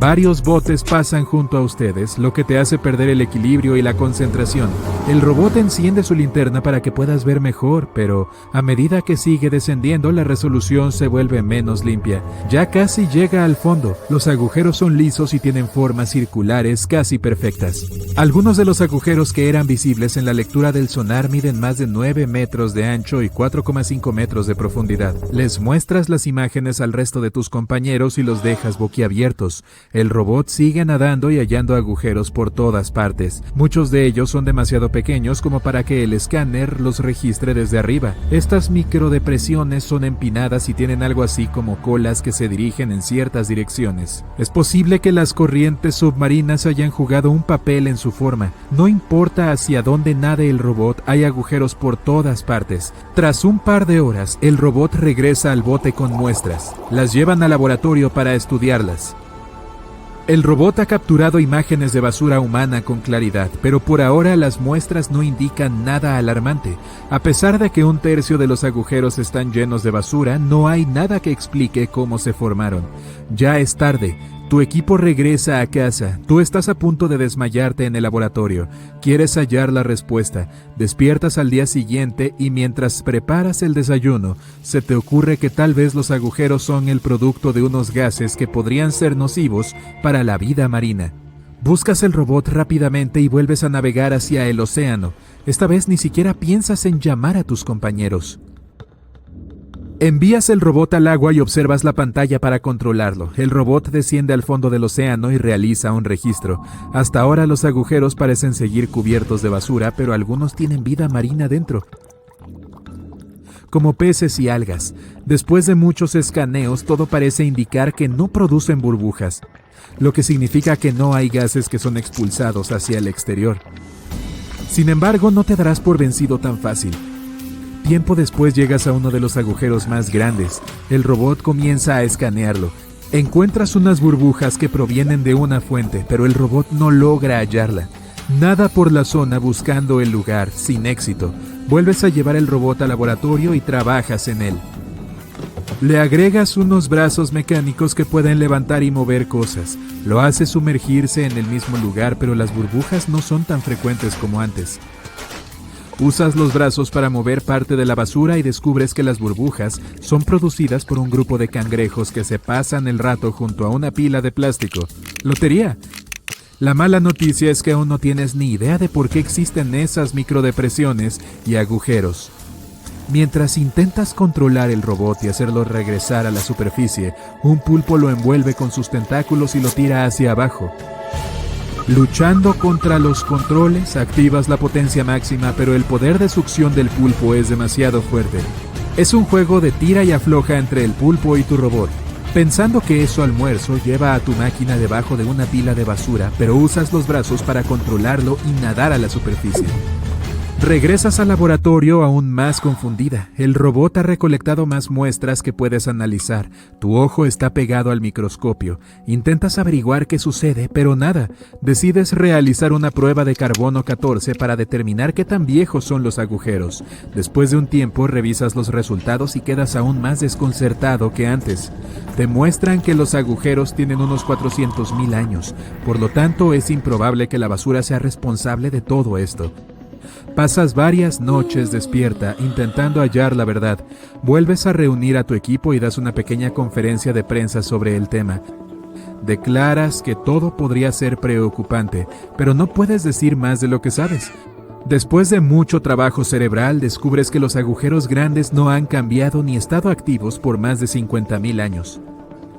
Varios botes pasan junto a ustedes, lo que te hace perder el equilibrio y la concentración. El robot enciende su linterna para que puedas ver mejor, pero a medida que sigue descendiendo, la resolución se vuelve menos limpia. Ya casi llega al fondo. Los agujeros son lisos y tienen formas circulares casi perfectas. Algunos de los agujeros que eran visibles en la lectura del sonar miden más de 9 metros de ancho y 4,5 metros de profundidad. Les muestras las imágenes al resto de tus compañeros y los dejas boquiabiertos. El robot sigue nadando y hallando agujeros por todas partes. Muchos de ellos son demasiado pequeños como para que el escáner los registre desde arriba. Estas microdepresiones son empinadas y tienen algo así como colas que se dirigen en ciertas direcciones. Es posible que las corrientes submarinas hayan jugado un papel en su forma. No importa hacia dónde nade el robot, hay agujeros por todas partes. Tras un par de horas, el robot regresa al bote con muestras. Las llevan al laboratorio para estudiarlas. El robot ha capturado imágenes de basura humana con claridad, pero por ahora las muestras no indican nada alarmante. A pesar de que un tercio de los agujeros están llenos de basura, no hay nada que explique cómo se formaron. Ya es tarde. Tu equipo regresa a casa. Tú estás a punto de desmayarte en el laboratorio. Quieres hallar la respuesta. Despiertas al día siguiente y mientras preparas el desayuno, se te ocurre que tal vez los agujeros son el producto de unos gases que podrían ser nocivos para la vida marina. Buscas el robot rápidamente y vuelves a navegar hacia el océano. Esta vez ni siquiera piensas en llamar a tus compañeros. Envías el robot al agua y observas la pantalla para controlarlo. El robot desciende al fondo del océano y realiza un registro. Hasta ahora los agujeros parecen seguir cubiertos de basura, pero algunos tienen vida marina dentro, como peces y algas. Después de muchos escaneos, todo parece indicar que no producen burbujas, lo que significa que no hay gases que son expulsados hacia el exterior. Sin embargo, no te darás por vencido tan fácil. Tiempo después llegas a uno de los agujeros más grandes. El robot comienza a escanearlo. Encuentras unas burbujas que provienen de una fuente, pero el robot no logra hallarla. Nada por la zona buscando el lugar, sin éxito. Vuelves a llevar el robot al laboratorio y trabajas en él. Le agregas unos brazos mecánicos que pueden levantar y mover cosas. Lo haces sumergirse en el mismo lugar, pero las burbujas no son tan frecuentes como antes. Usas los brazos para mover parte de la basura y descubres que las burbujas son producidas por un grupo de cangrejos que se pasan el rato junto a una pila de plástico. ¡Lotería! La mala noticia es que aún no tienes ni idea de por qué existen esas microdepresiones y agujeros. Mientras intentas controlar el robot y hacerlo regresar a la superficie, un pulpo lo envuelve con sus tentáculos y lo tira hacia abajo. Luchando contra los controles, activas la potencia máxima, pero el poder de succión del pulpo es demasiado fuerte. Es un juego de tira y afloja entre el pulpo y tu robot. Pensando que es su almuerzo, lleva a tu máquina debajo de una pila de basura, pero usas los brazos para controlarlo y nadar a la superficie. Regresas al laboratorio aún más confundida. El robot ha recolectado más muestras que puedes analizar. Tu ojo está pegado al microscopio. Intentas averiguar qué sucede, pero nada. Decides realizar una prueba de carbono 14 para determinar qué tan viejos son los agujeros. Después de un tiempo, revisas los resultados y quedas aún más desconcertado que antes. Te muestran que los agujeros tienen unos 400,000 años. Por lo tanto, es improbable que la basura sea responsable de todo esto. Pasas varias noches despierta intentando hallar la verdad. Vuelves a reunir a tu equipo y das una pequeña conferencia de prensa sobre el tema. Declaras que todo podría ser preocupante, pero no puedes decir más de lo que sabes. Después de mucho trabajo cerebral, descubres que los agujeros grandes no han cambiado ni estado activos por más de 50,000 años.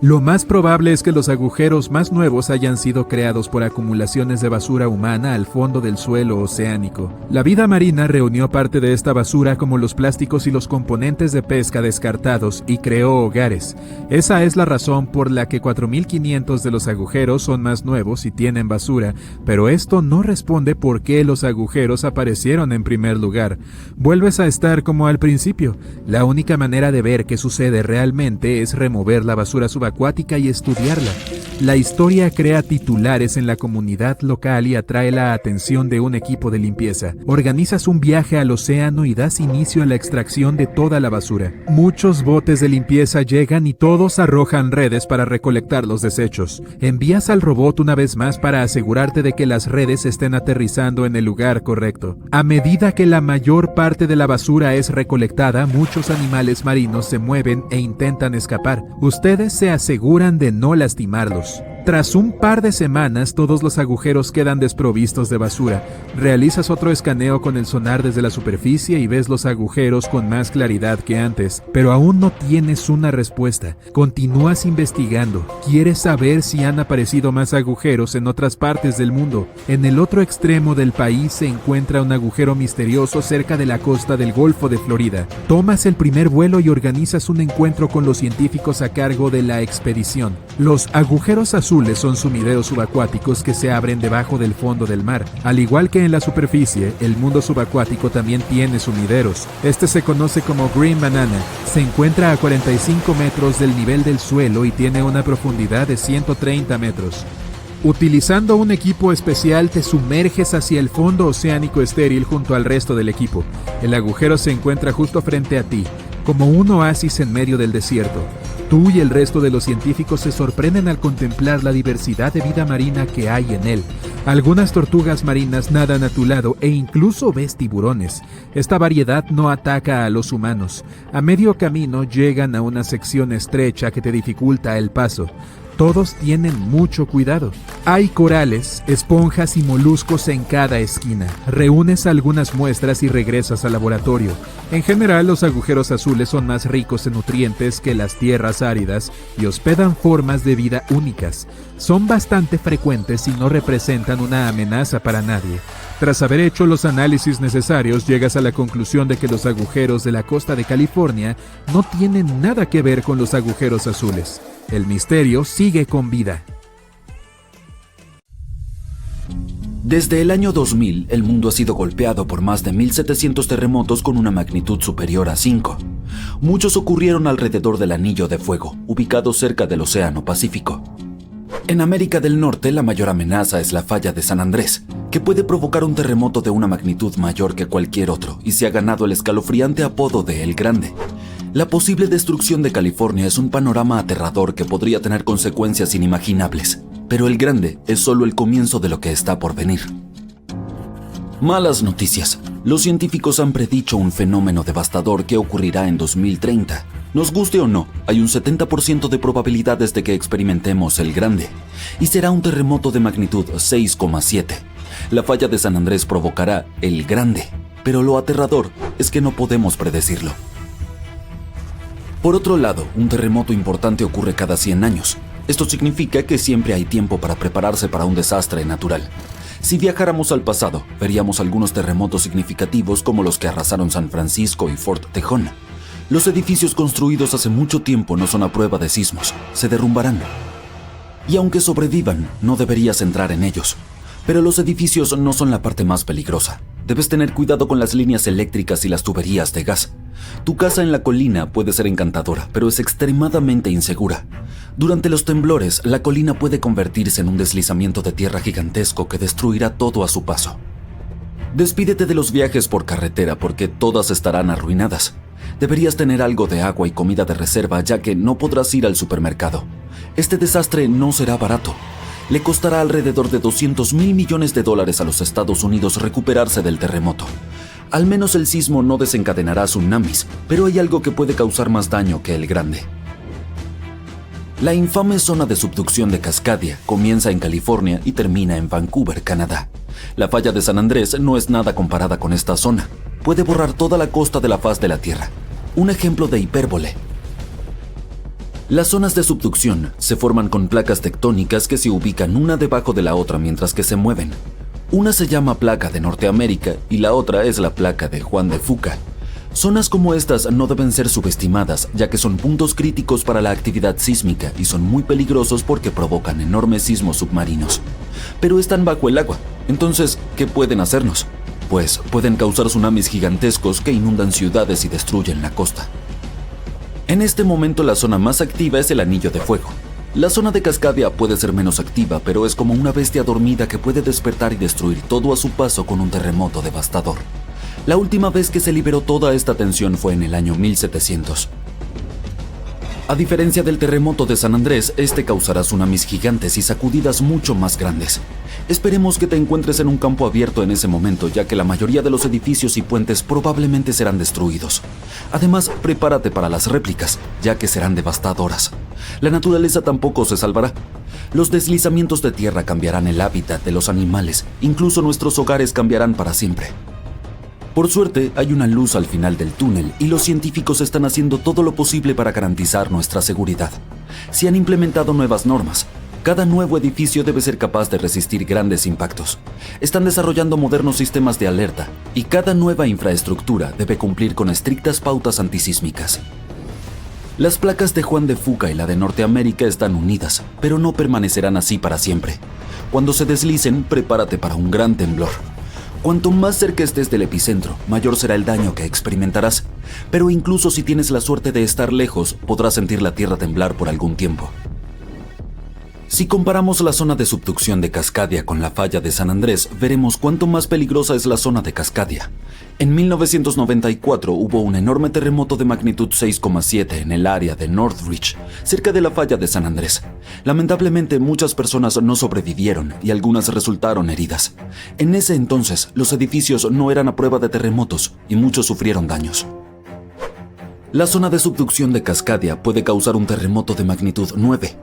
Lo más probable es que los agujeros más nuevos hayan sido creados por acumulaciones de basura humana al fondo del suelo oceánico. La vida marina reunió parte de esta basura como los plásticos y los componentes de pesca descartados y creó hogares. Esa es la razón por la que 4,500 de los agujeros son más nuevos y tienen basura, pero esto no responde por qué los agujeros aparecieron en primer lugar. Vuelves a estar como al principio. La única manera de ver qué sucede realmente es remover la basura subacuática y estudiarla. La historia crea titulares en la comunidad local y atrae la atención de un equipo de limpieza. Organizas un viaje al océano y das inicio a la extracción de toda la basura. Muchos botes de limpieza llegan y todos arrojan redes para recolectar los desechos. Envías al robot una vez más para asegurarte de que las redes estén aterrizando en el lugar correcto. A medida que la mayor parte de la basura es recolectada, muchos animales marinos se mueven e intentan escapar. Ustedes se aseguran de no lastimarlos. Tras un par de semanas, todos los agujeros quedan desprovistos de basura. Realizas otro escaneo con el sonar desde la superficie y ves los agujeros con más claridad que antes, pero aún no tienes una respuesta. Continúas investigando. Quieres saber si han aparecido más agujeros en otras partes del mundo. En el otro extremo del país se encuentra un agujero misterioso cerca de la costa del Golfo de Florida. Tomas el primer vuelo y organizas un encuentro con los científicos a cargo de la expedición. Los agujeros azules son sumideros subacuáticos que se abren debajo del fondo del mar. Al igual que en la superficie, el mundo subacuático también tiene sumideros. Este se conoce como Green Banana. Se encuentra a 45 metros del nivel del suelo y tiene una profundidad de 130 metros. Utilizando un equipo especial, te sumerges hacia el fondo oceánico estéril junto al resto del equipo. El agujero se encuentra justo frente a ti, como un oasis en medio del desierto. Tú y el resto de los científicos se sorprenden al contemplar la diversidad de vida marina que hay en él. Algunas tortugas marinas nadan a tu lado e incluso ves tiburones. Esta variedad no ataca a los humanos. A medio camino llegan a una sección estrecha que te dificulta el paso. Todos tienen mucho cuidado. Hay corales, esponjas y moluscos en cada esquina. Reúnes algunas muestras y regresas al laboratorio. En general, los agujeros azules son más ricos en nutrientes que las tierras áridas y hospedan formas de vida únicas. Son bastante frecuentes y no representan una amenaza para nadie. Tras haber hecho los análisis necesarios, llegas a la conclusión de que los agujeros de la costa de California no tienen nada que ver con los agujeros azules. El misterio sigue con vida. Desde el año 2000, el mundo ha sido golpeado por más de 1.700 terremotos con una magnitud superior a 5. Muchos ocurrieron alrededor del Anillo de Fuego, ubicado cerca del Océano Pacífico. En América del Norte, la mayor amenaza es la falla de San Andrés, que puede provocar un terremoto de una magnitud mayor que cualquier otro y se ha ganado el escalofriante apodo de El Grande. La posible destrucción de California es un panorama aterrador que podría tener consecuencias inimaginables, pero El Grande es solo el comienzo de lo que está por venir. Malas noticias. Los científicos han predicho un fenómeno devastador que ocurrirá en 2030. Nos guste o no, hay un 70% de probabilidades de que experimentemos El Grande, y será un terremoto de magnitud 6,7. La falla de San Andrés provocará El Grande, pero lo aterrador es que no podemos predecirlo. Por otro lado, un terremoto importante ocurre cada 100 años. Esto significa que siempre hay tiempo para prepararse para un desastre natural. Si viajáramos al pasado, veríamos algunos terremotos significativos como los que arrasaron San Francisco y Fort Tejon. Los edificios construidos hace mucho tiempo no son a prueba de sismos, se derrumbarán. Y aunque sobrevivan, no deberías entrar en ellos. Pero los edificios no son la parte más peligrosa. Debes tener cuidado con las líneas eléctricas y las tuberías de gas. Tu casa en la colina puede ser encantadora, pero es extremadamente insegura. Durante los temblores, la colina puede convertirse en un deslizamiento de tierra gigantesco que destruirá todo a su paso. Despídete de los viajes por carretera porque todas estarán arruinadas. Deberías tener algo de agua y comida de reserva ya que no podrás ir al supermercado. Este desastre no será barato. Le costará alrededor de $200 mil millones a los Estados Unidos recuperarse del terremoto. Al menos el sismo no desencadenará tsunamis, pero hay algo que puede causar más daño que El Grande. La infame zona de subducción de Cascadia comienza en California y termina en Vancouver, Canadá. La falla de San Andrés no es nada comparada con esta zona. Puede borrar toda la costa de la faz de la Tierra. Un ejemplo de hipérbole. Las zonas de subducción se forman con placas tectónicas que se ubican una debajo de la otra mientras que se mueven. Una se llama placa de Norteamérica y la otra es la placa de Juan de Fuca. Zonas como estas no deben ser subestimadas, ya que son puntos críticos para la actividad sísmica y son muy peligrosos porque provocan enormes sismos submarinos. Pero están bajo el agua, entonces, ¿qué pueden hacernos? Pues pueden causar tsunamis gigantescos que inundan ciudades y destruyen la costa. En este momento la zona más activa es el Anillo de Fuego. La zona de Cascadia puede ser menos activa, pero es como una bestia dormida que puede despertar y destruir todo a su paso con un terremoto devastador. La última vez que se liberó toda esta tensión fue en el año 1700. A diferencia del terremoto de San Andrés, este causará tsunamis gigantes y sacudidas mucho más grandes. Esperemos que te encuentres en un campo abierto en ese momento, ya que la mayoría de los edificios y puentes probablemente serán destruidos. Además, prepárate para las réplicas, ya que serán devastadoras. La naturaleza tampoco se salvará. Los deslizamientos de tierra cambiarán el hábitat de los animales, incluso nuestros hogares cambiarán para siempre. Por suerte, hay una luz al final del túnel y los científicos están haciendo todo lo posible para garantizar nuestra seguridad. Se han implementado nuevas normas. Cada nuevo edificio debe ser capaz de resistir grandes impactos. Están desarrollando modernos sistemas de alerta y cada nueva infraestructura debe cumplir con estrictas pautas antisísmicas. Las placas de Juan de Fuca y la de Norteamérica están unidas, pero no permanecerán así para siempre. Cuando se deslicen, prepárate para un gran temblor. Cuanto más cerca estés del epicentro, mayor será el daño que experimentarás, pero incluso si tienes la suerte de estar lejos, podrás sentir la tierra temblar por algún tiempo. Si comparamos la zona de subducción de Cascadia con la falla de San Andrés, veremos cuánto más peligrosa es la zona de Cascadia. En 1994 hubo un enorme terremoto de magnitud 6,7 en el área de Northridge, cerca de la falla de San Andrés. Lamentablemente, muchas personas no sobrevivieron y algunas resultaron heridas. En ese entonces, los edificios no eran a prueba de terremotos y muchos sufrieron daños. La zona de subducción de Cascadia puede causar un terremoto de magnitud 9.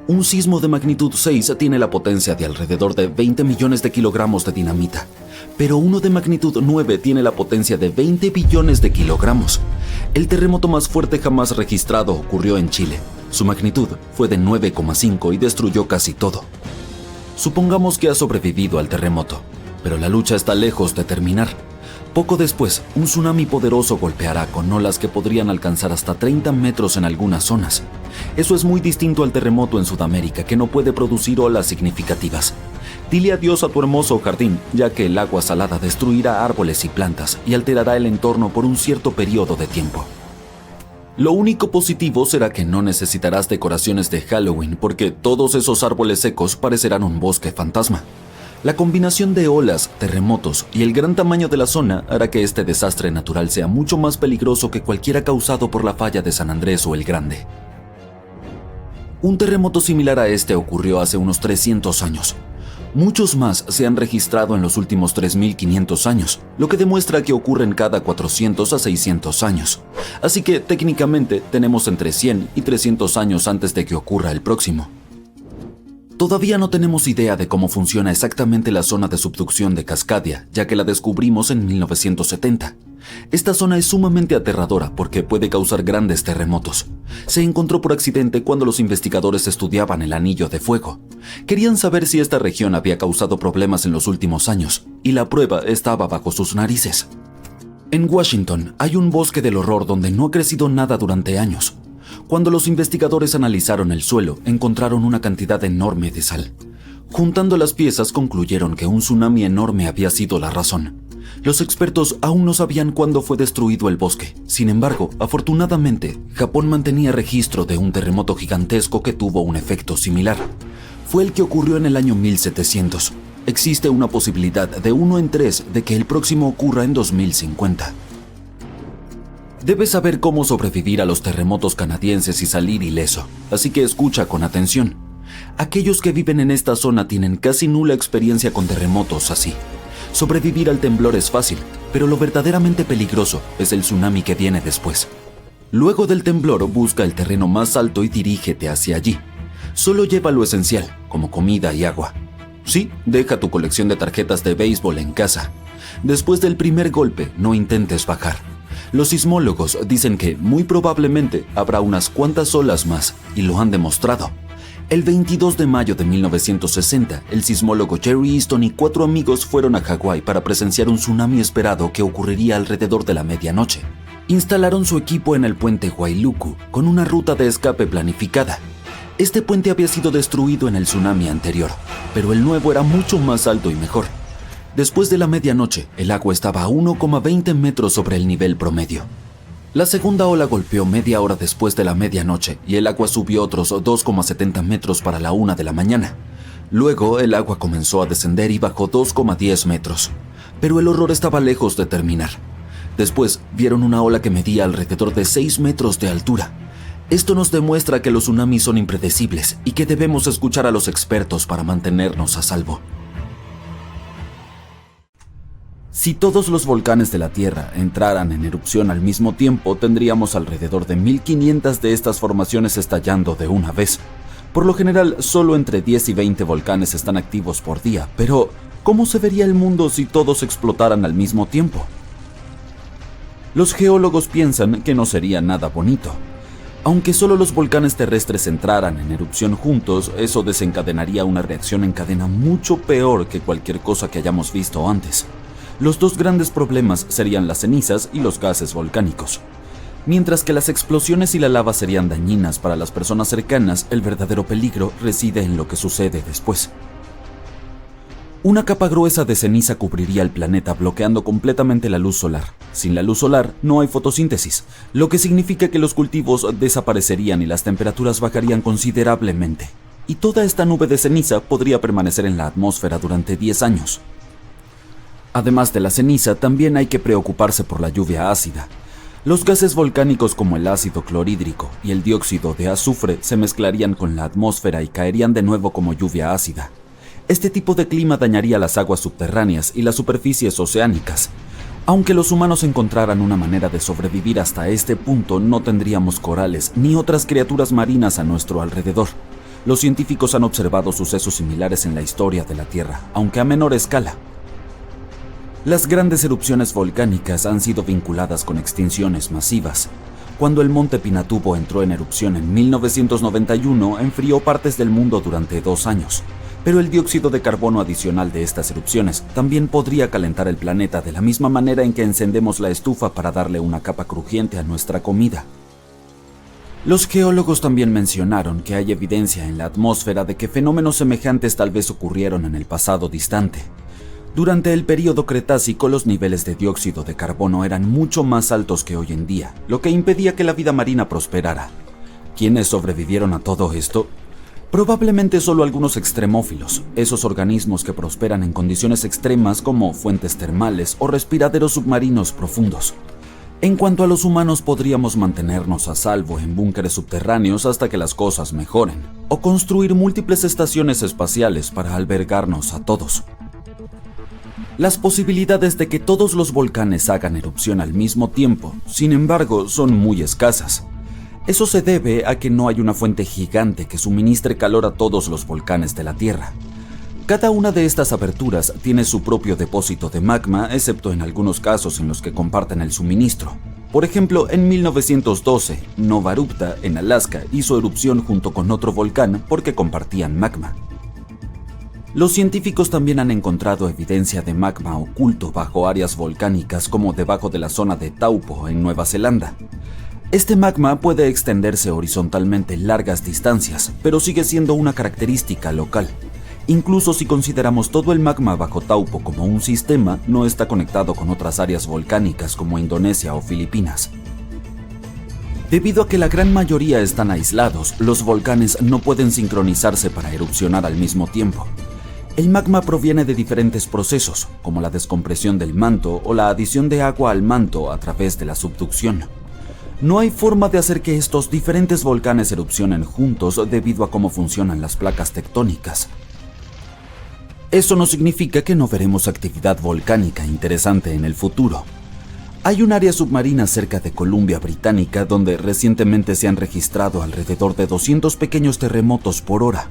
Un sismo de magnitud 6 tiene la potencia de alrededor de 20 millones de kilogramos de dinamita, pero uno de magnitud 9 tiene la potencia de 20 billones de kilogramos. El terremoto más fuerte jamás registrado ocurrió en Chile. Su magnitud fue de 9,5 y destruyó casi todo. Supongamos que ha sobrevivido al terremoto, pero la lucha está lejos de terminar. Poco después, un tsunami poderoso golpeará con olas que podrían alcanzar hasta 30 metros en algunas zonas. Eso es muy distinto al terremoto en Sudamérica, que no puede producir olas significativas. Dile adiós a tu hermoso jardín, ya que el agua salada destruirá árboles y plantas y alterará el entorno por un cierto periodo de tiempo. Lo único positivo será que no necesitarás decoraciones de Halloween, porque todos esos árboles secos parecerán un bosque fantasma. La combinación de olas, terremotos y el gran tamaño de la zona hará que este desastre natural sea mucho más peligroso que cualquiera causado por la falla de San Andrés o el Grande. Un terremoto similar a este ocurrió hace unos 300 años. Muchos más se han registrado en los últimos 3.500 años, lo que demuestra que ocurren cada 400 a 600 años. Así que técnicamente tenemos entre 100 y 300 años antes de que ocurra el próximo. Todavía no tenemos idea de cómo funciona exactamente la zona de subducción de Cascadia, ya que la descubrimos en 1970. Esta zona es sumamente aterradora porque puede causar grandes terremotos. Se encontró por accidente cuando los investigadores estudiaban el Anillo de Fuego. Querían saber si esta región había causado problemas en los últimos años, y la prueba estaba bajo sus narices. En Washington hay un bosque del horror donde no ha crecido nada durante años. Cuando los investigadores analizaron el suelo, encontraron una cantidad enorme de sal. Juntando las piezas, concluyeron que un tsunami enorme había sido la razón. Los expertos aún no sabían cuándo fue destruido el bosque. Sin embargo, afortunadamente, Japón mantenía registro de un terremoto gigantesco que tuvo un efecto similar. Fue el que ocurrió en el año 1700. Existe una posibilidad de 1 en 3 de que el próximo ocurra en 2050. Debes saber cómo sobrevivir a los terremotos canadienses y salir ileso, así que escucha con atención. Aquellos que viven en esta zona tienen casi nula experiencia con terremotos así. Sobrevivir al temblor es fácil, pero lo verdaderamente peligroso es el tsunami que viene después. Luego del temblor, busca el terreno más alto y dirígete hacia allí. Solo lleva lo esencial, como comida y agua. Sí, deja tu colección de tarjetas de béisbol en casa. Después del primer golpe, no intentes bajar. Los sismólogos dicen que muy probablemente habrá unas cuantas olas más, y lo han demostrado. El 22 de mayo de 1960, el sismólogo Jerry Easton y 4 amigos fueron a Hawái para presenciar un tsunami esperado que ocurriría alrededor de la medianoche. Instalaron su equipo en el puente Wailuku, con una ruta de escape planificada. Este puente había sido destruido en el tsunami anterior, pero el nuevo era mucho más alto y mejor. Después de la medianoche, el agua estaba a 1,20 metros sobre el nivel promedio. La segunda ola golpeó media hora después de la medianoche y el agua subió otros 2,70 metros para la 1 de la mañana. Luego, el agua comenzó a descender y bajó 2,10 metros. Pero el horror estaba lejos de terminar. Después, vieron una ola que medía alrededor de 6 metros de altura. Esto nos demuestra que los tsunamis son impredecibles y que debemos escuchar a los expertos para mantenernos a salvo. Si todos los volcanes de la Tierra entraran en erupción al mismo tiempo, tendríamos alrededor de 1500 de estas formaciones estallando de una vez. Por lo general, solo entre 10 y 20 volcanes están activos por día, pero ¿cómo se vería el mundo si todos explotaran al mismo tiempo? Los geólogos piensan que no sería nada bonito. Aunque solo los volcanes terrestres entraran en erupción juntos, eso desencadenaría una reacción en cadena mucho peor que cualquier cosa que hayamos visto antes. Los dos grandes problemas serían las cenizas y los gases volcánicos. Mientras que las explosiones y la lava serían dañinas para las personas cercanas, el verdadero peligro reside en lo que sucede después. Una capa gruesa de ceniza cubriría el planeta, bloqueando completamente la luz solar. Sin la luz solar no hay fotosíntesis, lo que significa que los cultivos desaparecerían y las temperaturas bajarían considerablemente. y toda esta nube de ceniza podría permanecer en la atmósfera durante 10 años. Además de la ceniza, también hay que preocuparse por la lluvia ácida. Los gases volcánicos como el ácido clorhídrico y el dióxido de azufre se mezclarían con la atmósfera y caerían de nuevo como lluvia ácida. Este tipo de clima dañaría las aguas subterráneas y las superficies oceánicas. Aunque los humanos encontraran una manera de sobrevivir hasta este punto, no tendríamos corales ni otras criaturas marinas a nuestro alrededor. Los científicos han observado sucesos similares en la historia de la Tierra, aunque a menor escala. Las grandes erupciones volcánicas han sido vinculadas con extinciones masivas. Cuando el monte Pinatubo entró en erupción en 1991, enfrió partes del mundo durante 2 años. Pero el dióxido de carbono adicional de estas erupciones también podría calentar el planeta de la misma manera en que encendemos la estufa para darle una capa crujiente a nuestra comida. Los geólogos también mencionaron que hay evidencia en la atmósfera de que fenómenos semejantes tal vez ocurrieron en el pasado distante. Durante el período Cretácico, los niveles de dióxido de carbono eran mucho más altos que hoy en día, lo que impedía que la vida marina prosperara. ¿Quiénes sobrevivieron a todo esto? Probablemente solo algunos extremófilos, esos organismos que prosperan en condiciones extremas como fuentes termales o respiraderos submarinos profundos. En cuanto a los humanos, podríamos mantenernos a salvo en búnkeres subterráneos hasta que las cosas mejoren, o construir múltiples estaciones espaciales para albergarnos a todos. Las posibilidades de que todos los volcanes hagan erupción al mismo tiempo, sin embargo, son muy escasas. Eso se debe a que no hay una fuente gigante que suministre calor a todos los volcanes de la Tierra. Cada una de estas aberturas tiene su propio depósito de magma, excepto en algunos casos en los que comparten el suministro. Por ejemplo, en 1912, Nova Rupta, en Alaska, hizo erupción junto con otro volcán porque compartían magma. Los científicos también han encontrado evidencia de magma oculto bajo áreas volcánicas como debajo de la zona de Taupo, en Nueva Zelanda. Este magma puede extenderse horizontalmente largas distancias, pero sigue siendo una característica local. Incluso si consideramos todo el magma bajo Taupo como un sistema, no está conectado con otras áreas volcánicas como Indonesia o Filipinas. Debido a que la gran mayoría están aislados, los volcanes no pueden sincronizarse para erupcionar al mismo tiempo. El magma proviene de diferentes procesos, como la descompresión del manto o la adición de agua al manto a través de la subducción. No hay forma de hacer que estos diferentes volcanes erupcionen juntos debido a cómo funcionan las placas tectónicas. Eso no significa que no veremos actividad volcánica interesante en el futuro. Hay un área submarina cerca de Columbia Británica donde recientemente se han registrado alrededor de 200 pequeños terremotos por hora.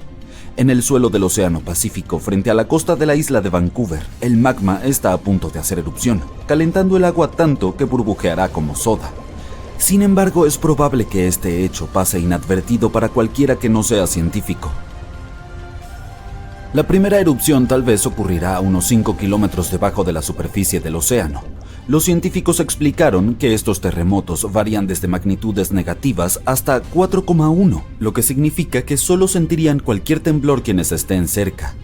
En el suelo del Océano Pacífico, frente a la costa de la isla de Vancouver, el magma está a punto de hacer erupción, calentando el agua tanto que burbujeará como soda. Sin embargo, es probable que este hecho pase inadvertido para cualquiera que no sea científico. La primera erupción tal vez ocurrirá a unos 5 kilómetros debajo de la superficie del océano. Los científicos explicaron que estos terremotos varían desde magnitudes negativas hasta 4,1, lo que significa que solo sentirían cualquier temblor quienes estén cerca.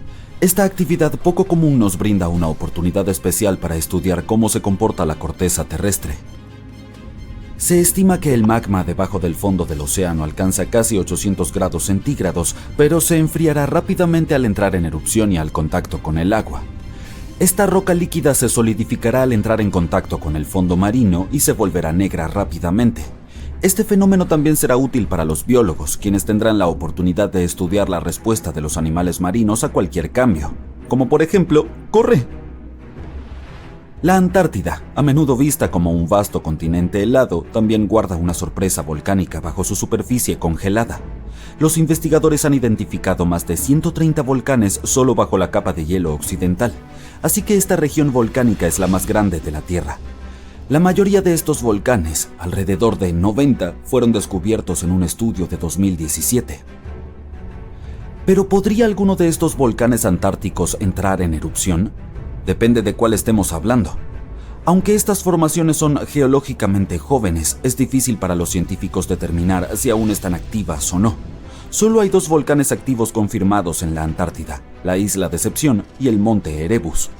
Esta actividad poco común nos brinda una oportunidad especial para estudiar cómo se comporta la corteza terrestre. Se estima que el magma debajo del fondo del océano alcanza casi 800 grados centígrados, pero se enfriará rápidamente al entrar en erupción y al contacto con el agua. Esta roca líquida se solidificará al entrar en contacto con el fondo marino y se volverá negra rápidamente. Este fenómeno también será útil para los biólogos, quienes tendrán la oportunidad de estudiar la respuesta de los animales marinos a cualquier cambio, como por ejemplo, ¡corre! La Antártida, a menudo vista como un vasto continente helado, también guarda una sorpresa volcánica bajo su superficie congelada. Los investigadores han identificado más de 130 volcanes solo bajo la capa de hielo occidental, así que esta región volcánica es la más grande de la Tierra. La mayoría de estos volcanes, alrededor de 90, fueron descubiertos en un estudio de 2017. ¿Pero podría alguno de estos volcanes antárticos entrar en erupción? Depende de cuál estemos hablando. Aunque estas formaciones son geológicamente jóvenes, es difícil para los científicos determinar si aún están activas o no. Solo hay 2 volcanes activos confirmados en la Antártida, la isla Decepción y el monte Erebus.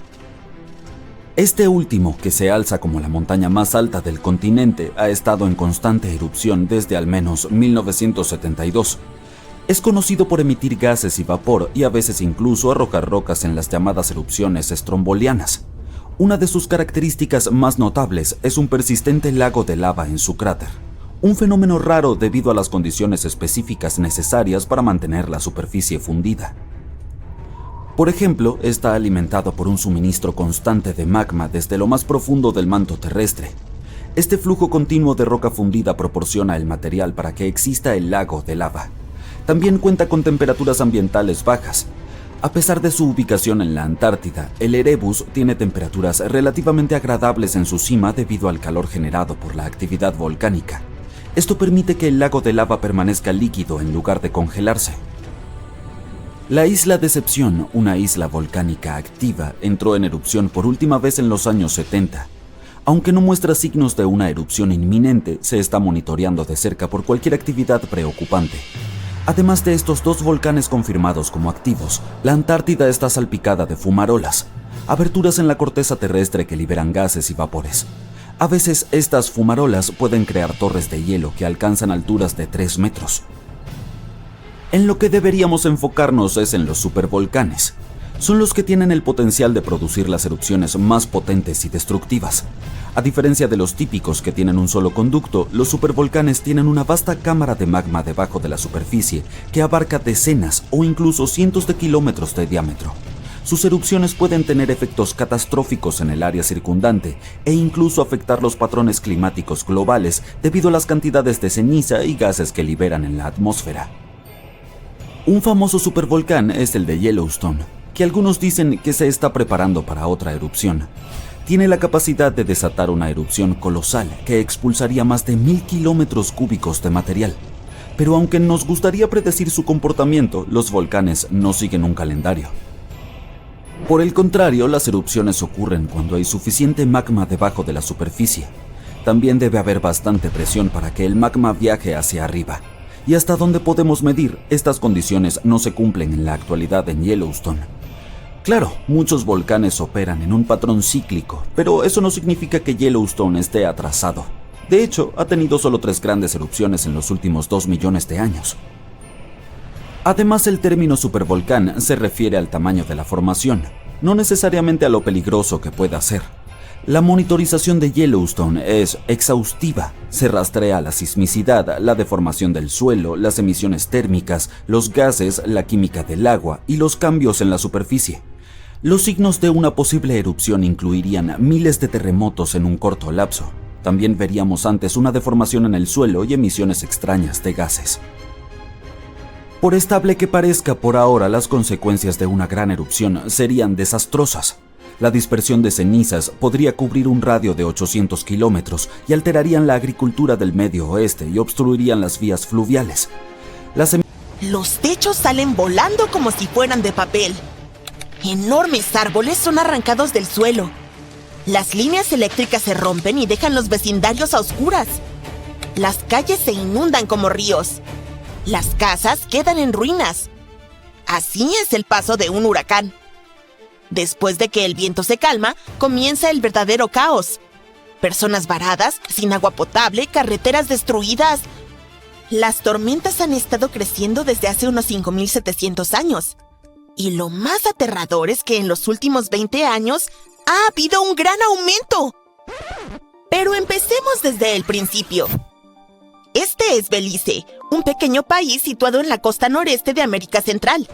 Este último, que se alza como la montaña más alta del continente, ha estado en constante erupción desde al menos 1972. Es conocido por emitir gases y vapor y a veces incluso arrojar rocas en las llamadas erupciones estrombolianas. Una de sus características más notables es un persistente lago de lava en su cráter, un fenómeno raro debido a las condiciones específicas necesarias para mantener la superficie fundida. Por ejemplo, está alimentado por un suministro constante de magma desde lo más profundo del manto terrestre. Este flujo continuo de roca fundida proporciona el material para que exista el lago de lava. También cuenta con temperaturas ambientales bajas. A pesar de su ubicación en la Antártida, el Erebus tiene temperaturas relativamente agradables en su cima debido al calor generado por la actividad volcánica. Esto permite que el lago de lava permanezca líquido en lugar de congelarse. La isla Decepción, una isla volcánica activa, entró en erupción por última vez en los años 70. Aunque no muestra signos de una erupción inminente, se está monitoreando de cerca por cualquier actividad preocupante. Además de estos dos volcanes confirmados como activos, la Antártida está salpicada de fumarolas, aberturas en la corteza terrestre que liberan gases y vapores. A veces estas fumarolas pueden crear torres de hielo que alcanzan alturas de 3 metros. En lo que deberíamos enfocarnos es en los supervolcanes. Son los que tienen el potencial de producir las erupciones más potentes y destructivas. A diferencia de los típicos que tienen un solo conducto, los supervolcanes tienen una vasta cámara de magma debajo de la superficie que abarca decenas o incluso cientos de kilómetros de diámetro. Sus erupciones pueden tener efectos catastróficos en el área circundante e incluso afectar los patrones climáticos globales debido a las cantidades de ceniza y gases que liberan en la atmósfera. Un famoso supervolcán es el de Yellowstone, que algunos dicen que se está preparando para otra erupción. Tiene la capacidad de desatar una erupción colosal que expulsaría más de 1000 kilómetros cúbicos de material. Pero aunque nos gustaría predecir su comportamiento, los volcanes no siguen un calendario. Por el contrario, las erupciones ocurren cuando hay suficiente magma debajo de la superficie. También debe haber bastante presión para que el magma viaje hacia arriba. Y hasta donde podemos medir, estas condiciones no se cumplen en la actualidad en Yellowstone. Claro, muchos volcanes operan en un patrón cíclico, pero eso no significa que Yellowstone esté atrasado. De hecho, ha tenido solo 3 grandes erupciones en los últimos 2 millones de años. Además, el término supervolcán se refiere al tamaño de la formación, no necesariamente a lo peligroso que pueda ser. La monitorización de Yellowstone es exhaustiva. Se rastrea la sismicidad, la deformación del suelo, las emisiones térmicas, los gases, la química del agua y los cambios en la superficie. Los signos de una posible erupción incluirían miles de terremotos en un corto lapso. También veríamos antes una deformación en el suelo y emisiones extrañas de gases. Por estable que parezca por ahora, las consecuencias de una gran erupción serían desastrosas. La dispersión de cenizas podría cubrir un radio de 800 kilómetros y alterarían la agricultura del Medio Oeste y obstruirían las vías fluviales. Los techos salen volando como si fueran de papel. Enormes árboles son arrancados del suelo. Las líneas eléctricas se rompen y dejan los vecindarios a oscuras. Las calles se inundan como ríos. Las casas quedan en ruinas. Así es el paso de un huracán. Después de que el viento se calma, comienza el verdadero caos. Personas varadas, sin agua potable, carreteras destruidas. Las tormentas han estado creciendo desde hace unos 5.700 años. Y lo más aterrador es que en los últimos 20 años ha habido un gran aumento. Pero empecemos desde el principio. Este es Belice, un pequeño país situado en la costa noreste de América Central.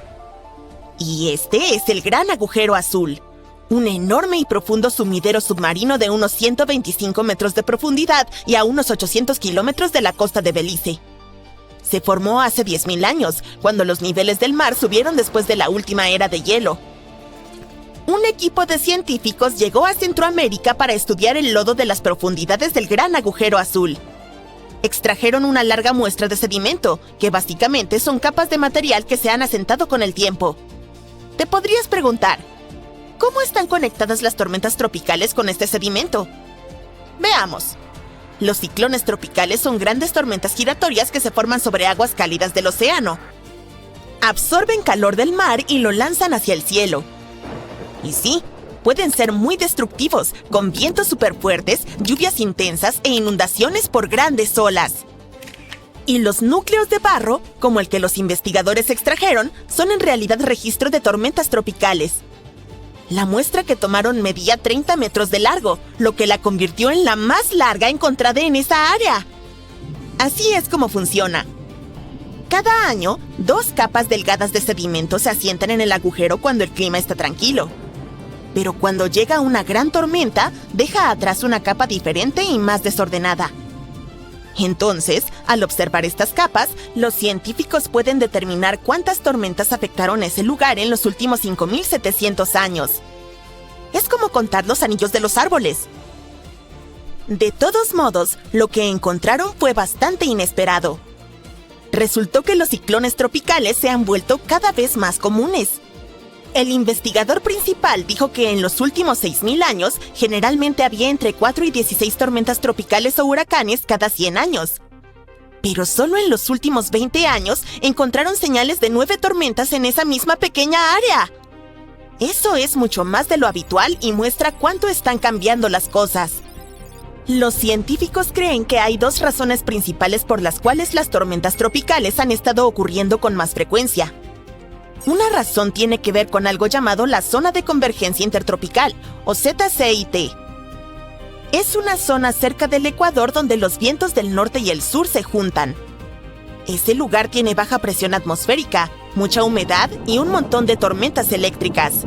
Y este es el Gran Agujero Azul, un enorme y profundo sumidero submarino de unos 125 metros de profundidad y a unos 800 kilómetros de la costa de Belice. Se formó hace 10.000 años, cuando los niveles del mar subieron después de la última era de hielo. Un equipo de científicos llegó a Centroamérica para estudiar el lodo de las profundidades del Gran Agujero Azul. Extrajeron una larga muestra de sedimento, que básicamente son capas de material que se han asentado con el tiempo. Te podrías preguntar, ¿cómo están conectadas las tormentas tropicales con este sedimento? Veamos. Los ciclones tropicales son grandes tormentas giratorias que se forman sobre aguas cálidas del océano. Absorben calor del mar y lo lanzan hacia el cielo. Y sí, pueden ser muy destructivos, con vientos superfuertes, lluvias intensas e inundaciones por grandes olas. Y los núcleos de barro, como el que los investigadores extrajeron, son en realidad registro de tormentas tropicales. La muestra que tomaron medía 30 metros de largo, lo que la convirtió en la más larga encontrada en esa área. Así es como funciona. Cada año, 2 capas delgadas de sedimento se asientan en el agujero cuando el clima está tranquilo. Pero cuando llega una gran tormenta, deja atrás una capa diferente y más desordenada. Entonces, al observar estas capas, los científicos pueden determinar cuántas tormentas afectaron ese lugar en los últimos 5.700 años. Es como contar los anillos de los árboles. De todos modos, lo que encontraron fue bastante inesperado. Resultó que los ciclones tropicales se han vuelto cada vez más comunes. El investigador principal dijo que en los últimos 6.000 años, generalmente había entre 4 y 16 tormentas tropicales o huracanes cada 100 años. Pero solo en los últimos 20 años encontraron señales de 9 tormentas en esa misma pequeña área. Eso es mucho más de lo habitual y muestra cuánto están cambiando las cosas. Los científicos creen que hay 2 razones principales por las cuales las tormentas tropicales han estado ocurriendo con más frecuencia. Una razón tiene que ver con algo llamado la Zona de Convergencia Intertropical, o ZCIT. Es una zona cerca del Ecuador donde los vientos del norte y el sur se juntan. Ese lugar tiene baja presión atmosférica, mucha humedad y un montón de tormentas eléctricas.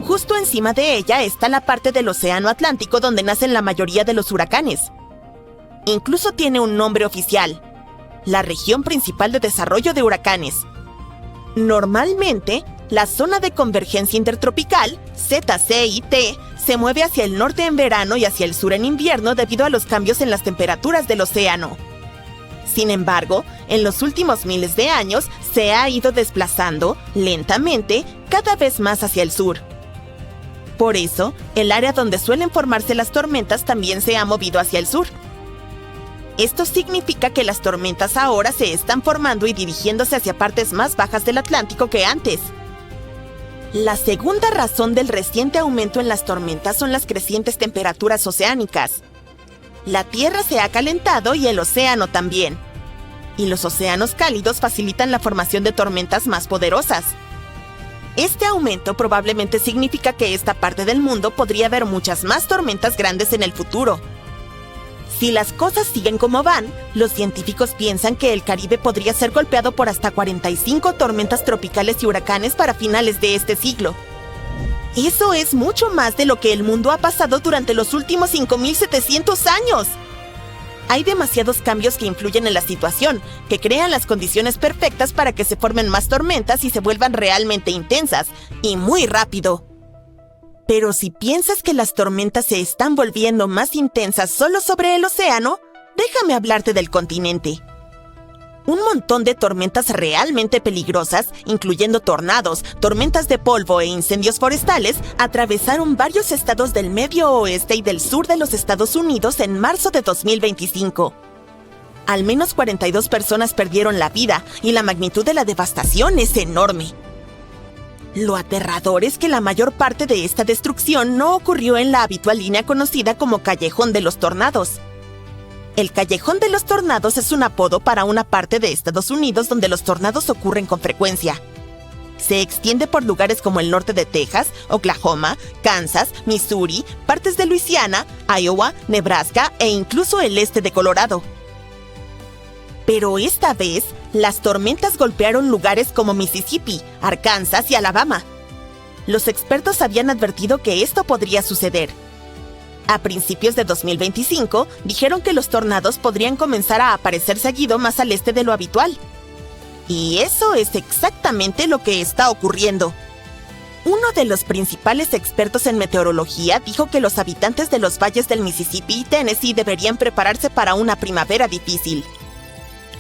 Justo encima de ella está la parte del Océano Atlántico donde nacen la mayoría de los huracanes. Incluso tiene un nombre oficial: la Región Principal de Desarrollo de Huracanes. Normalmente, la Zona de Convergencia Intertropical, ZCIT, se mueve hacia el norte en verano y hacia el sur en invierno debido a los cambios en las temperaturas del océano. Sin embargo, en los últimos miles de años se ha ido desplazando, lentamente, cada vez más hacia el sur. Por eso, el área donde suelen formarse las tormentas también se ha movido hacia el sur. Esto significa que las tormentas ahora se están formando y dirigiéndose hacia partes más bajas del Atlántico que antes. La segunda razón del reciente aumento en las tormentas son las crecientes temperaturas oceánicas. La Tierra se ha calentado y el océano también. Y los océanos cálidos facilitan la formación de tormentas más poderosas. Este aumento probablemente significa que esta parte del mundo podría ver muchas más tormentas grandes en el futuro. Si las cosas siguen como van, los científicos piensan que el Caribe podría ser golpeado por hasta 45 tormentas tropicales y huracanes para finales de este siglo. Eso es mucho más de lo que el mundo ha pasado durante los últimos 5.700 años. Hay demasiados cambios que influyen en la situación, que crean las condiciones perfectas para que se formen más tormentas y se vuelvan realmente intensas, y muy rápido. Pero si piensas que las tormentas se están volviendo más intensas solo sobre el océano, déjame hablarte del continente. Un montón de tormentas realmente peligrosas, incluyendo tornados, tormentas de polvo e incendios forestales, atravesaron varios estados del medio oeste y del sur de los Estados Unidos en marzo de 2025. Al menos 42 personas perdieron la vida y la magnitud de la devastación es enorme. Lo aterrador es que la mayor parte de esta destrucción no ocurrió en la habitual línea conocida como Callejón de los Tornados. El Callejón de los Tornados es un apodo para una parte de Estados Unidos donde los tornados ocurren con frecuencia. Se extiende por lugares como el norte de Texas, Oklahoma, Kansas, Missouri, partes de Luisiana, Iowa, Nebraska e incluso el este de Colorado. Pero esta vez, las tormentas golpearon lugares como Mississippi, Arkansas y Alabama. Los expertos habían advertido que esto podría suceder. A principios de 2025, dijeron que los tornados podrían comenzar a aparecer seguido más al este de lo habitual. Y eso es exactamente lo que está ocurriendo. Uno de los principales expertos en meteorología dijo que los habitantes de los valles del Mississippi y Tennessee deberían prepararse para una primavera difícil.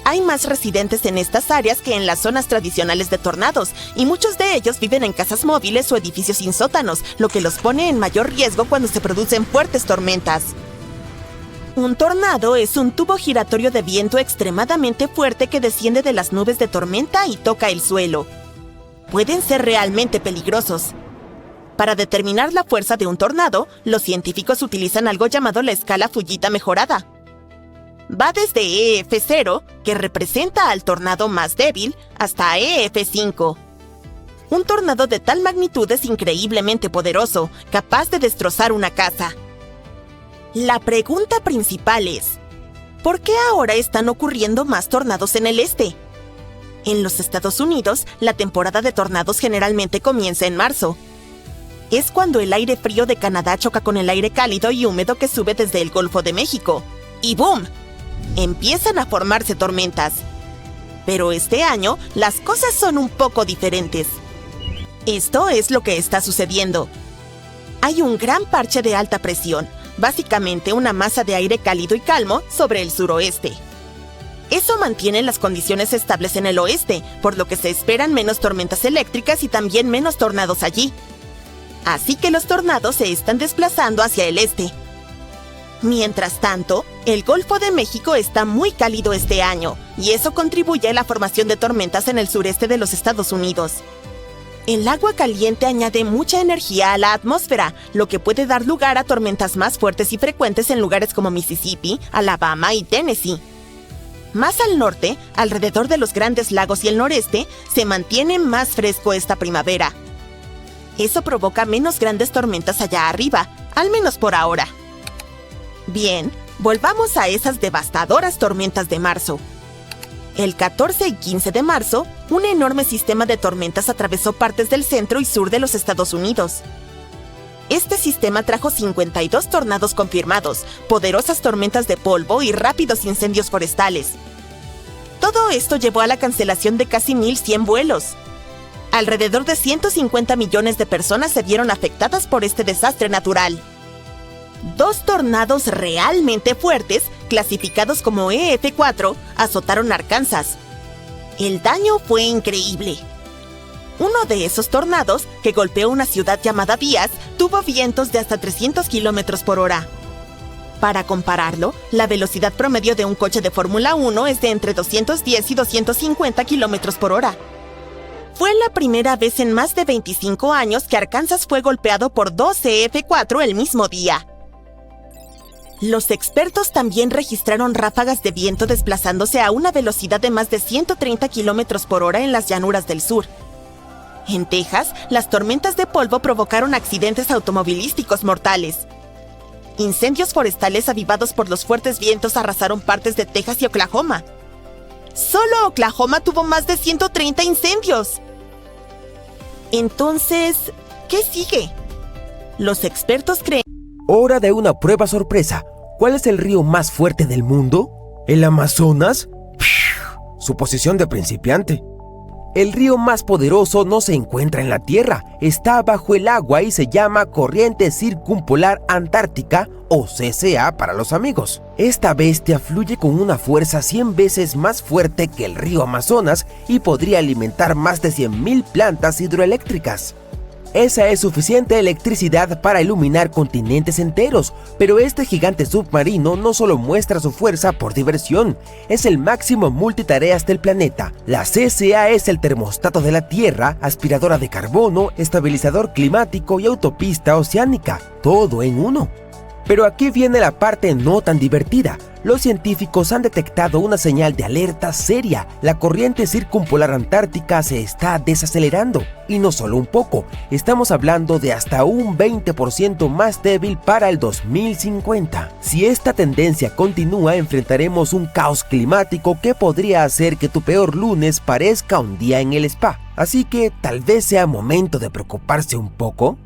Hay más residentes en estas áreas que en las zonas tradicionales de tornados, y muchos de ellos viven en casas móviles o edificios sin sótanos, lo que los pone en mayor riesgo cuando se producen fuertes tormentas. Un tornado es un tubo giratorio de viento extremadamente fuerte que desciende de las nubes de tormenta y toca el suelo. Pueden ser realmente peligrosos. Para determinar la fuerza de un tornado, los científicos utilizan algo llamado la escala Fujita mejorada. Va desde EF0, que representa al tornado más débil, hasta EF5. Un tornado de tal magnitud es increíblemente poderoso, capaz de destrozar una casa. La pregunta principal es, ¿por qué ahora están ocurriendo más tornados en el este? En los Estados Unidos, la temporada de tornados generalmente comienza en marzo. Es cuando el aire frío de Canadá choca con el aire cálido y húmedo que sube desde el Golfo de México. ¡Y ¡boom! Empiezan a formarse tormentas. Pero este año, las cosas son un poco diferentes. Esto es lo que está sucediendo. Hay un gran parche de alta presión, básicamente una masa de aire cálido y calmo sobre el suroeste. Eso mantiene las condiciones estables en el oeste, por lo que se esperan menos tormentas eléctricas y también menos tornados allí. Así que los tornados se están desplazando hacia el este. Mientras tanto, el Golfo de México está muy cálido este año, y eso contribuye a la formación de tormentas en el sureste de los Estados Unidos. El agua caliente añade mucha energía a la atmósfera, lo que puede dar lugar a tormentas más fuertes y frecuentes en lugares como Mississippi, Alabama y Tennessee. Más al norte, alrededor de los Grandes Lagos y el noreste, se mantiene más fresco esta primavera. Eso provoca menos grandes tormentas allá arriba, al menos por ahora. Bien, volvamos a esas devastadoras tormentas de marzo. El 14 y 15 de marzo, un enorme sistema de tormentas atravesó partes del centro y sur de los Estados Unidos. Este sistema trajo 52 tornados confirmados, poderosas tormentas de polvo y rápidos incendios forestales. Todo esto llevó a la cancelación de casi 1,100 vuelos. Alrededor de 150 millones de personas se vieron afectadas por este desastre natural. 2 tornados realmente fuertes, clasificados como EF4, azotaron Arkansas. El daño fue increíble. Uno de esos tornados, que golpeó una ciudad llamada Díaz, tuvo vientos de hasta 300 kilómetros por hora. Para compararlo, la velocidad promedio de un coche de Fórmula 1 es de entre 210 y 250 kilómetros por hora. Fue la primera vez en más de 25 años que Arkansas fue golpeado por 2 EF4 el mismo día. Los expertos también registraron ráfagas de viento desplazándose a una velocidad de más de 130 kilómetros por hora en las llanuras del sur. En Texas, las tormentas de polvo provocaron accidentes automovilísticos mortales. Incendios forestales avivados por los fuertes vientos arrasaron partes de Texas y Oklahoma. Solo Oklahoma tuvo más de 130 incendios. Entonces, ¿qué sigue? Los expertos creen... Hora de una prueba sorpresa. ¿Cuál es el río más fuerte del mundo? ¿El Amazonas? Suposición de principiante. El río más poderoso no se encuentra en la Tierra, está bajo el agua y se llama Corriente Circumpolar Antártica, o CCA para los amigos. Esta bestia fluye con una fuerza 100 veces más fuerte que el río Amazonas y podría alimentar más de 100.000 plantas hidroeléctricas. Esa es suficiente electricidad para iluminar continentes enteros, pero este gigante submarino no solo muestra su fuerza por diversión, es el máximo multitareas del planeta. La CCA es el termostato de la Tierra, aspiradora de carbono, estabilizador climático y autopista oceánica, todo en uno. Pero aquí viene la parte no tan divertida. Los científicos han detectado una señal de alerta seria. La corriente circumpolar antártica se está desacelerando. Y no solo un poco, estamos hablando de hasta un 20% más débil para el 2050. Si esta tendencia continúa, enfrentaremos un caos climático que podría hacer que tu peor lunes parezca un día en el spa. Así que tal vez sea momento de preocuparse un poco.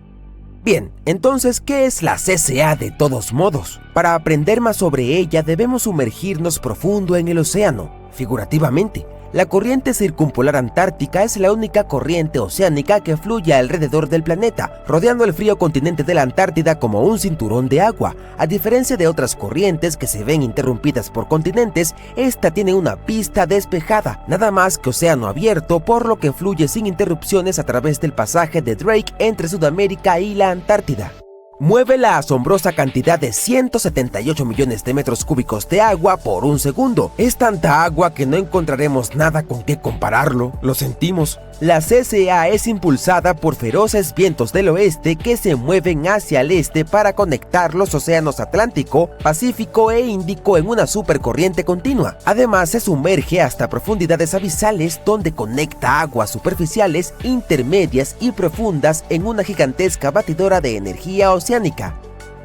Bien, entonces, ¿qué es la CCA de todos modos? Para aprender más sobre ella debemos sumergirnos profundo en el océano, figurativamente. La corriente circumpolar antártica es la única corriente oceánica que fluye alrededor del planeta, rodeando el frío continente de la Antártida como un cinturón de agua. A diferencia de otras corrientes que se ven interrumpidas por continentes, esta tiene una pista despejada, nada más que océano abierto, por lo que fluye sin interrupciones a través del pasaje de Drake entre Sudamérica y la Antártida. Mueve la asombrosa cantidad de 178 millones de metros cúbicos de agua por un segundo. Es tanta agua que no encontraremos nada con qué compararlo, lo sentimos. La CCA es impulsada por feroces vientos del oeste que se mueven hacia el este para conectar los océanos Atlántico, Pacífico e Índico en una supercorriente continua. Además, se sumerge hasta profundidades abisales donde conecta aguas superficiales, intermedias y profundas en una gigantesca batidora de energía oceánica.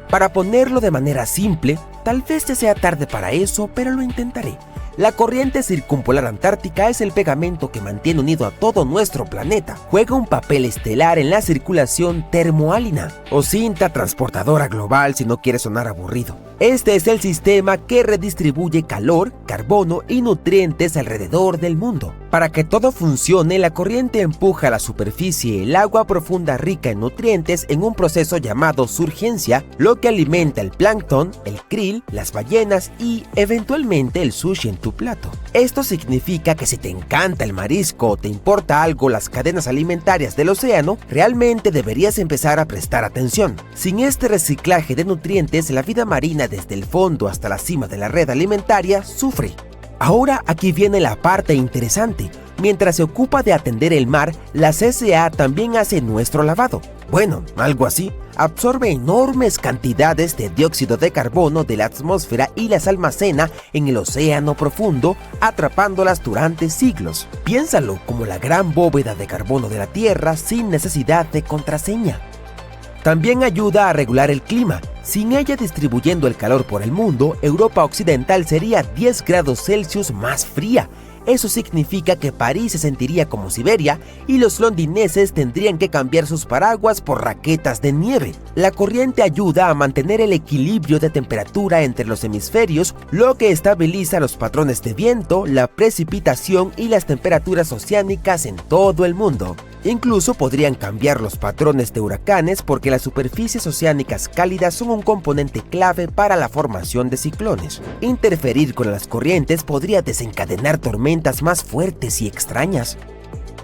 Para ponerlo de manera simple, tal vez ya sea tarde para eso, pero lo intentaré. La corriente circumpolar antártica es el pegamento que mantiene unido a todo nuestro planeta. Juega un papel estelar en la circulación termohálina, o cinta transportadora global si no quiere sonar aburrido. Este es el sistema que redistribuye calor, carbono y nutrientes alrededor del mundo. Para que todo funcione, la corriente empuja a la superficie el agua profunda rica en nutrientes en un proceso llamado surgencia, lo que alimenta el plancton, el krill, las ballenas y, eventualmente, el sushi en tu plato. Esto significa que si te encanta el marisco o te importa algo las cadenas alimentarias del océano, realmente deberías empezar a prestar atención. Sin este reciclaje de nutrientes, la vida marina desde el fondo hasta la cima de la red alimentaria sufre. Ahora aquí viene la parte interesante. Mientras se ocupa de atender el mar, la CCA también hace nuestro lavado. Bueno, algo así. Absorbe enormes cantidades de dióxido de carbono de la atmósfera y las almacena en el océano profundo, atrapándolas durante siglos. Piénsalo como la gran bóveda de carbono de la Tierra sin necesidad de contraseña. También ayuda a regular el clima. Sin ella distribuyendo el calor por el mundo, Europa Occidental sería 10 grados Celsius más fría. Eso significa que París se sentiría como Siberia y los londinenses tendrían que cambiar sus paraguas por raquetas de nieve. La corriente ayuda a mantener el equilibrio de temperatura entre los hemisferios, lo que estabiliza los patrones de viento, la precipitación y las temperaturas oceánicas en todo el mundo. Incluso podrían cambiar los patrones de huracanes porque las superficies oceánicas cálidas son un componente clave para la formación de ciclones. Interferir con las corrientes podría desencadenar tormentas más fuertes y extrañas.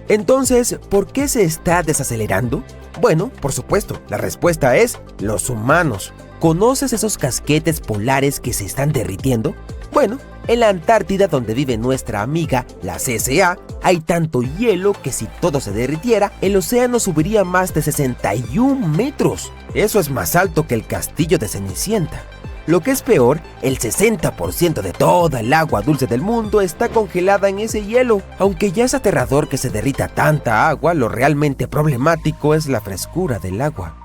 Entonces, ¿por qué se está desacelerando? Bueno, por supuesto, la respuesta es los humanos. ¿Conoces esos casquetes polares que se están derritiendo? Bueno, en la Antártida, donde vive nuestra amiga, la CCA, hay tanto hielo que si todo se derritiera, el océano subiría más de 61 metros. Eso es más alto que el castillo de Cenicienta. Lo que es peor, el 60% de toda el agua dulce del mundo está congelada en ese hielo. Aunque ya es aterrador que se derrita tanta agua, lo realmente problemático es la frescura del agua.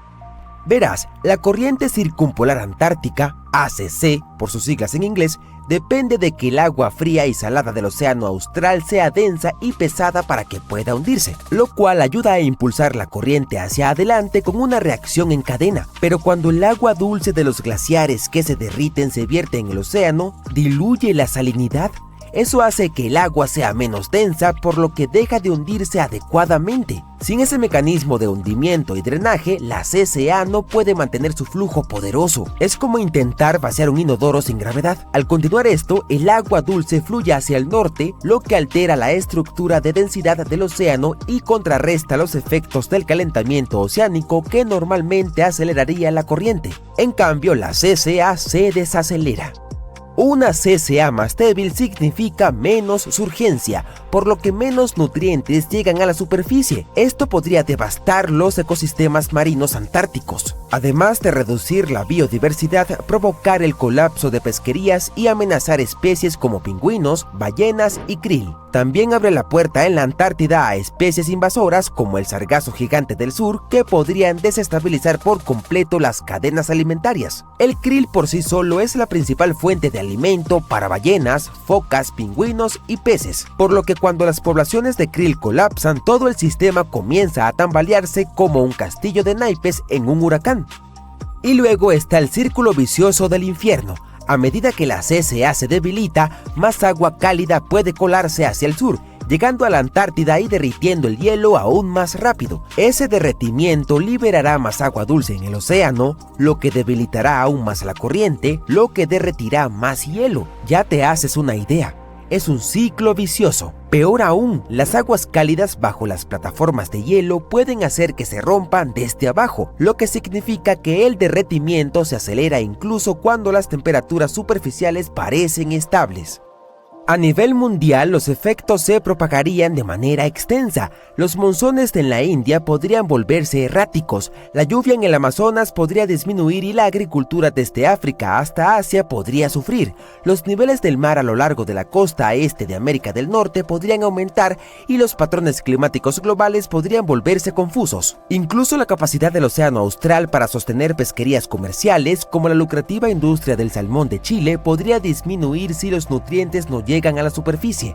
Verás, la corriente circumpolar antártica, ACC por sus siglas en inglés, depende de que el agua fría y salada del océano austral sea densa y pesada para que pueda hundirse, lo cual ayuda a impulsar la corriente hacia adelante con una reacción en cadena. Pero cuando el agua dulce de los glaciares que se derriten se vierte en el océano, diluye la salinidad. Eso hace que el agua sea menos densa, por lo que deja de hundirse adecuadamente. Sin ese mecanismo de hundimiento y drenaje, la CCA no puede mantener su flujo poderoso. Es como intentar vaciar un inodoro sin gravedad. Al continuar esto, el agua dulce fluye hacia el norte, lo que altera la estructura de densidad del océano y contrarresta los efectos del calentamiento oceánico que normalmente aceleraría la corriente. En cambio, la CCA se desacelera. Una CCA más débil significa menos surgencia, por lo que menos nutrientes llegan a la superficie. Esto podría devastar los ecosistemas marinos antárticos. Además de reducir la biodiversidad, provocar el colapso de pesquerías y amenazar especies como pingüinos, ballenas y krill. También abre la puerta en la Antártida a especies invasoras como el sargazo gigante del sur que podrían desestabilizar por completo las cadenas alimentarias. El krill por sí solo es la principal fuente de alimento para ballenas, focas, pingüinos y peces, por lo que cuando las poblaciones de krill colapsan, todo el sistema comienza a tambalearse como un castillo de naipes en un huracán. Y luego está el círculo vicioso del infierno. A medida que la CCA se debilita, más agua cálida puede colarse hacia el sur, llegando a la Antártida y derritiendo el hielo aún más rápido. Ese derretimiento liberará más agua dulce en el océano, lo que debilitará aún más la corriente, lo que derretirá más hielo. Ya te haces una idea. Es un ciclo vicioso. Peor aún, las aguas cálidas bajo las plataformas de hielo pueden hacer que se rompan desde abajo, lo que significa que el derretimiento se acelera incluso cuando las temperaturas superficiales parecen estables. A nivel mundial, los efectos se propagarían de manera extensa. Los monzones en la India podrían volverse erráticos, la lluvia en el Amazonas podría disminuir y la agricultura desde África hasta Asia podría sufrir. Los niveles del mar a lo largo de la costa este de América del Norte podrían aumentar y los patrones climáticos globales podrían volverse confusos. Incluso la capacidad del océano austral para sostener pesquerías comerciales, como la lucrativa industria del salmón de Chile, podría disminuir si los nutrientes no llegan a la superficie.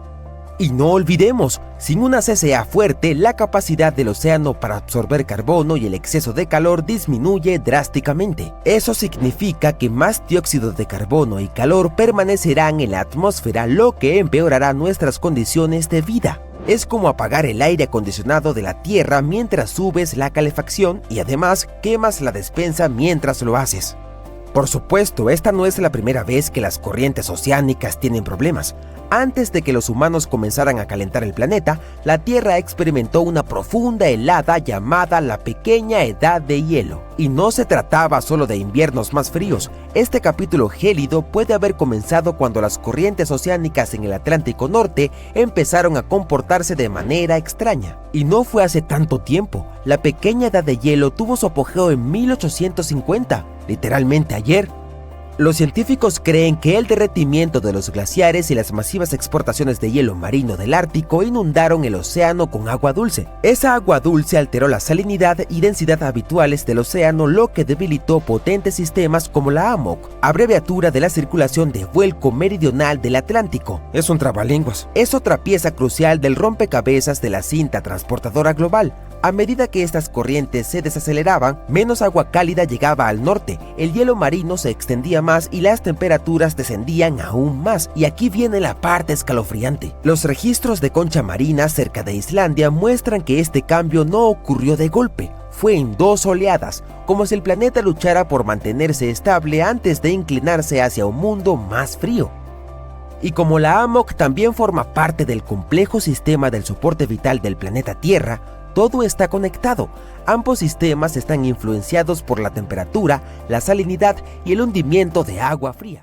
Y no olvidemos, sin una CCA fuerte, la capacidad del océano para absorber carbono y el exceso de calor disminuye drásticamente. Eso significa que más dióxido de carbono y calor permanecerán en la atmósfera, lo que empeorará nuestras condiciones de vida. Es como apagar el aire acondicionado de la Tierra mientras subes la calefacción y además quemas la despensa mientras lo haces. Por supuesto, esta no es la primera vez que las corrientes oceánicas tienen problemas. Antes de que los humanos comenzaran a calentar el planeta, la Tierra experimentó una profunda helada llamada la Pequeña Edad de Hielo. Y no se trataba solo de inviernos más fríos. Este capítulo gélido puede haber comenzado cuando las corrientes oceánicas en el Atlántico Norte empezaron a comportarse de manera extraña. Y no fue hace tanto tiempo. La Pequeña Edad de Hielo tuvo su apogeo en 1850, literalmente ayer. Los científicos creen que el derretimiento de los glaciares y las masivas exportaciones de hielo marino del Ártico inundaron el océano con agua dulce. Esa agua dulce alteró la salinidad y densidad habituales del océano, lo que debilitó potentes sistemas como la AMOC, abreviatura de la circulación de vuelco meridional del Atlántico. Es un trabalenguas. Es otra pieza crucial del rompecabezas de la cinta transportadora global. A medida que estas corrientes se desaceleraban, menos agua cálida llegaba al norte, el hielo marino se extendía más y las temperaturas descendían aún más. Y aquí viene la parte escalofriante. Los registros de concha marina cerca de Islandia muestran que este cambio no ocurrió de golpe. Fue en 2 oleadas, como si el planeta luchara por mantenerse estable antes de inclinarse hacia un mundo más frío. Y como la AMOC también forma parte del complejo sistema del soporte vital del planeta Tierra, todo está conectado. Ambos sistemas están influenciados por la temperatura, la salinidad y el hundimiento de agua fría.